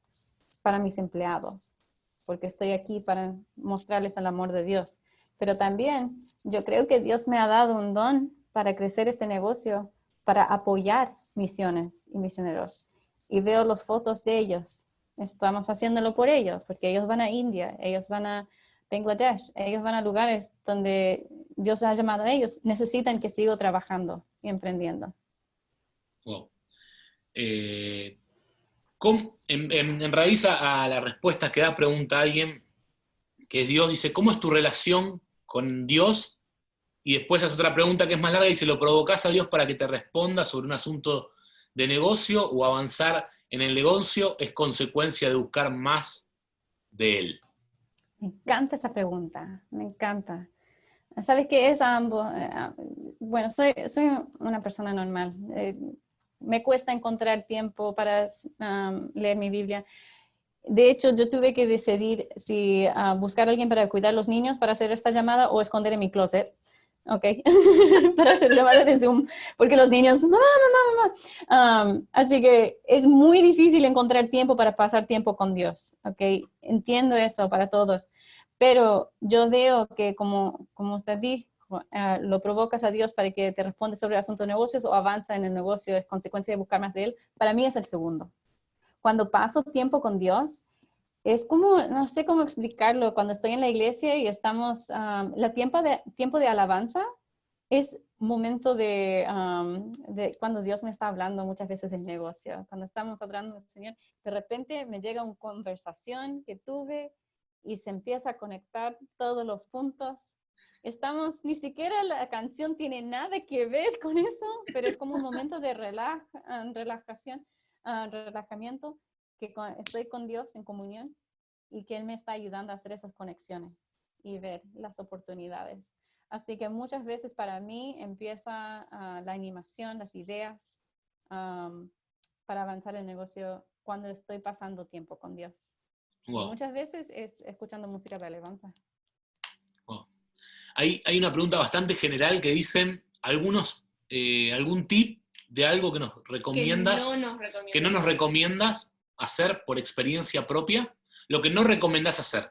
Para mis empleados, porque estoy aquí para mostrarles el amor de Dios. Pero también yo creo que Dios me ha dado un don para crecer este negocio, para apoyar misiones y misioneros. Y veo las fotos de ellos. Estamos haciéndolo por ellos, porque ellos van a India, ellos van a Bangladesh, ellos van a lugares donde Dios ha llamado a ellos. Necesitan que siga trabajando y emprendiendo. Wow. En raíz a la respuesta que da, pregunta alguien, que es Dios, dice, ¿cómo es tu relación con Dios? Y después hace otra pregunta que es más larga y dice, ¿lo provocás a Dios para que te responda sobre un asunto de negocio o avanzar en el negocio es consecuencia de buscar más de Él? Me encanta esa pregunta, me encanta. ¿Sabes qué es ambos? Bueno, soy una persona normal. Me cuesta encontrar tiempo para leer mi Biblia. De hecho, yo tuve que decidir si buscar a alguien para cuidar a los niños para hacer esta llamada o esconder en mi closet. ¿Ok? Para hacer llamadas de Zoom, porque los niños, mamá, mamá, mamá. Así que es muy difícil encontrar tiempo para pasar tiempo con Dios. ¿Ok? Entiendo eso para todos. Pero yo veo que como usted dijo, lo provocas a Dios para que te responda sobre el asunto de negocios o avanza en el negocio, es consecuencia de buscar más de Él. Para mí es el segundo. Cuando paso tiempo con Dios, es como, no sé cómo explicarlo, cuando estoy en la iglesia y estamos, tiempo de alabanza es momento de cuando Dios me está hablando muchas veces del negocio. Cuando estamos hablando del Señor, de repente me llega una conversación que tuve y se empieza a conectar todos los puntos. Ni siquiera la canción tiene nada que ver con eso, pero es como un momento de relajación, relajamiento, que estoy con Dios en comunión y que Él me está ayudando a hacer esas conexiones y ver las oportunidades. Así que muchas veces para mí empieza la animación, las ideas para avanzar el negocio cuando estoy pasando tiempo con Dios. Wow. Y muchas veces es escuchando música de alabanza. Wow. Hay una pregunta bastante general que dicen algún tip de algo que nos recomiendas, que no nos recomiendas hacer por experiencia propia, lo que no recomendás hacer.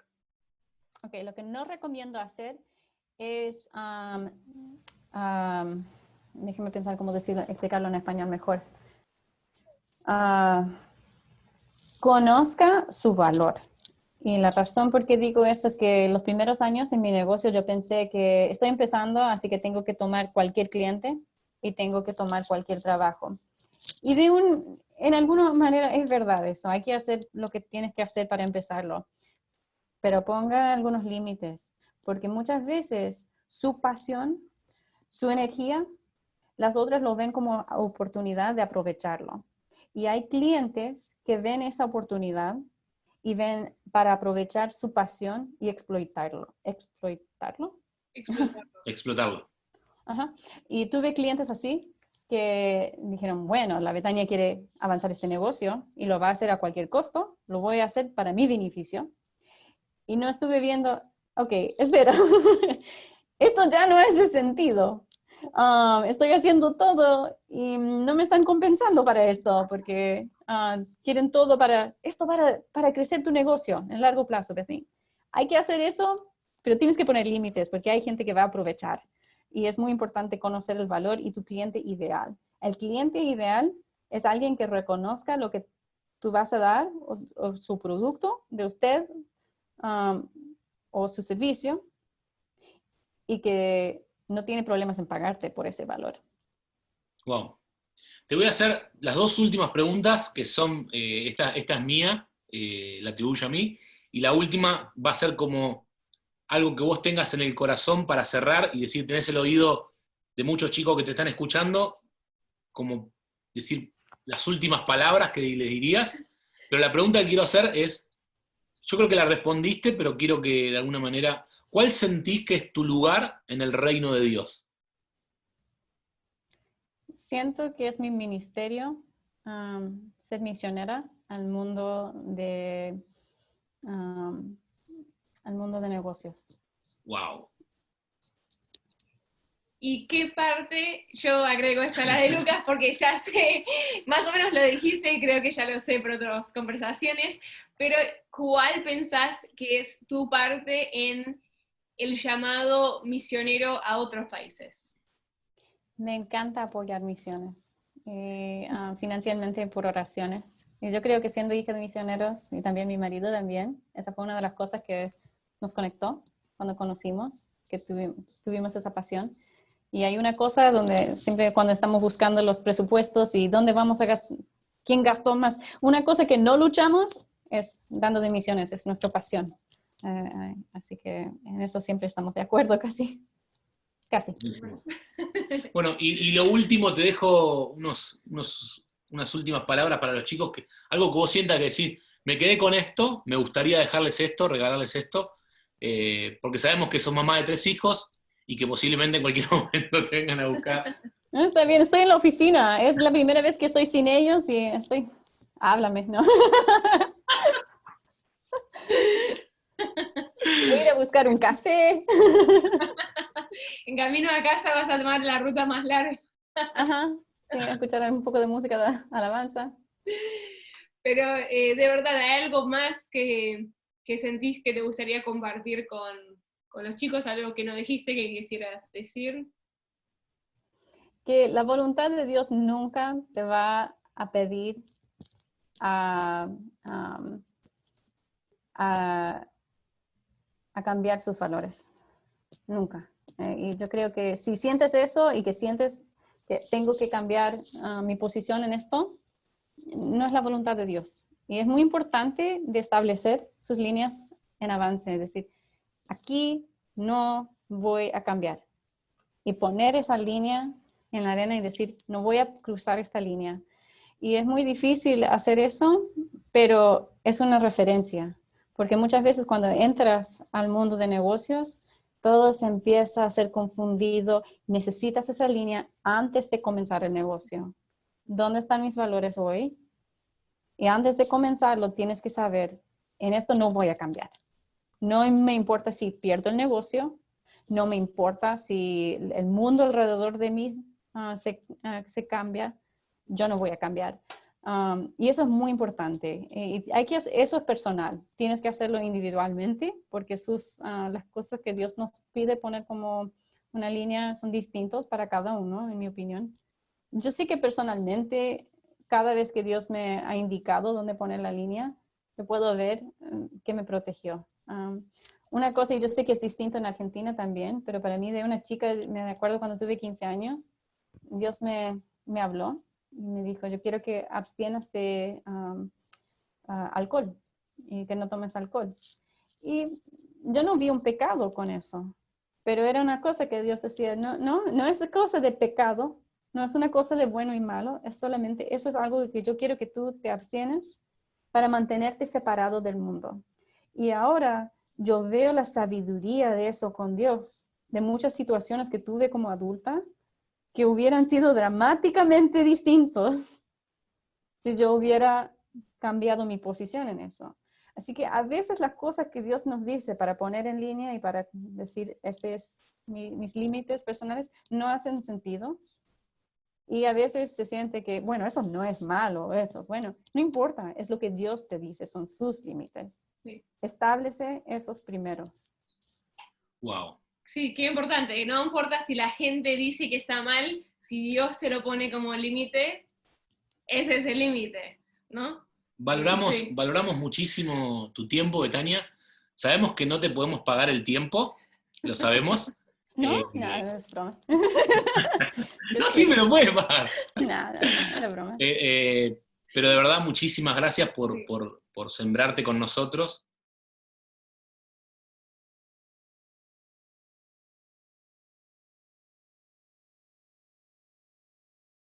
Ok, lo que no recomiendo hacer es, déjeme pensar cómo explicarlo en español mejor. Conozca su valor. Y la razón por qué digo eso es que los primeros años en mi negocio yo pensé que estoy empezando, así que tengo que tomar cualquier cliente y tengo que tomar cualquier trabajo. Y en alguna manera es verdad eso, hay que hacer lo que tienes que hacer para empezarlo, pero ponga algunos límites, porque muchas veces su pasión, su energía, las otras lo ven como oportunidad de aprovecharlo. Y hay clientes que ven esa oportunidad y ven para aprovechar su pasión y explotarlo. Explotarlo. Ajá. Y tuve clientes así que dijeron, bueno, la Betania quiere avanzar este negocio y lo va a hacer a cualquier costo, lo voy a hacer para mi beneficio. Y no estuve viendo, ok, espera, esto ya no es de sentido. Estoy haciendo todo y no me están compensando para esto porque quieren todo para crecer tu negocio en largo plazo, Bethany. Hay que hacer eso, pero tienes que poner límites porque hay gente que va a aprovechar y es muy importante conocer el valor y tu cliente ideal. El cliente ideal es alguien que reconozca lo que tú vas a dar o su producto de usted o su servicio y que no tiene problemas en pagarte por ese valor. Wow. Te voy a hacer las dos últimas preguntas, que son, esta es mía, la atribuyo a mí, y la última va a ser como algo que vos tengas en el corazón para cerrar y decir, tenés el oído de muchos chicos que te están escuchando, como decir las últimas palabras que les dirías, pero la pregunta que quiero hacer es, yo creo que la respondiste, pero quiero que de alguna manera, ¿cuál sentís que es tu lugar en el reino de Dios? Siento que es mi ministerio ser misionera al mundo al mundo de negocios. Wow. ¿Y qué parte? Yo agrego esta a la de Lucas porque ya sé, más o menos lo dijiste y creo que ya lo sé por otras conversaciones, pero ¿cuál pensás que es tu parte en el llamado misionero a otros países? Me encanta apoyar misiones, financieramente por oraciones. Y yo creo que siendo hija de misioneros, y también mi marido también, esa fue una de las cosas que nos conectó cuando conocimos, que tuvimos esa pasión. Y hay una cosa donde siempre cuando estamos buscando los presupuestos y dónde vamos a gastar, quién gastó más, una cosa que no luchamos es dando de misiones, es nuestra pasión. Así que en eso siempre estamos de acuerdo casi. Casi. Bueno, y lo último, te dejo unas últimas palabras para los chicos, algo que vos sientas que decir, me quedé con esto, me gustaría dejarles esto, regalarles esto, porque sabemos que son mamá de 3 hijos y que posiblemente en cualquier momento te vengan a buscar. Está bien, estoy en la oficina, es la primera vez que estoy sin ellos y estoy... Háblame, ¿no? Voy a ir a buscar un café. En camino a casa vas a tomar la ruta más larga. Ajá, sí, escuchar un poco de música de alabanza. Pero de verdad, ¿hay algo más que sentís que te gustaría compartir con los chicos? ¿Algo que no dijiste que quisieras decir? Que la voluntad de Dios nunca te va a pedir a cambiar sus valores. Nunca. Y yo creo que si sientes eso y que sientes que tengo que cambiar mi posición en esto, no es la voluntad de Dios. Y es muy importante de establecer sus líneas en avance, es decir, aquí no voy a cambiar. Y poner esa línea en la arena y decir, no voy a cruzar esta línea. Y es muy difícil hacer eso, pero es una referencia. Porque muchas veces cuando entras al mundo de negocios, todo se empieza a ser confundido. Necesitas esa línea antes de comenzar el negocio. ¿Dónde están mis valores hoy? Y antes de comenzarlo tienes que saber, en esto no voy a cambiar. No me importa si pierdo el negocio, no me importa si el mundo alrededor de mí se cambia, yo no voy a cambiar. Y eso es muy importante. Eso es personal. Tienes que hacerlo individualmente porque las cosas que Dios nos pide poner como una línea son distintos para cada uno, en mi opinión. Yo sé que personalmente, cada vez que Dios me ha indicado dónde poner la línea, yo puedo ver que me protegió. Una cosa, y yo sé que es distinto en Argentina también, pero para mí de una chica, me acuerdo cuando tuve 15 años, Dios me habló y me dijo, yo quiero que abstienas de alcohol y que no tomes alcohol. Y yo no vi un pecado con eso, pero era una cosa que Dios decía, no es cosa de pecado, no es una cosa de bueno y malo, es solamente, eso es algo que yo quiero que tú te abstienes para mantenerte separado del mundo. Y ahora yo veo la sabiduría de eso con Dios, de muchas situaciones que tuve como adulta, que hubieran sido dramáticamente distintos si yo hubiera cambiado mi posición en eso. Así que a veces las cosas que Dios nos dice para poner en línea y para decir, mis límites personales, no hacen sentido. Y a veces se siente que, bueno, eso no es malo, eso, bueno, no importa, es lo que Dios te dice, son sus límites. Sí. Establece esos primeros. Wow. Sí, qué importante. No importa si la gente dice que está mal, si Dios te lo pone como límite, ese es el límite, ¿no? Valoramos muchísimo tu tiempo, Betania. Sabemos que no te podemos pagar el tiempo, lo sabemos. No, es broma. No, sí me lo puedes pagar. No, es broma. Pero de verdad, muchísimas gracias por sembrarte con nosotros.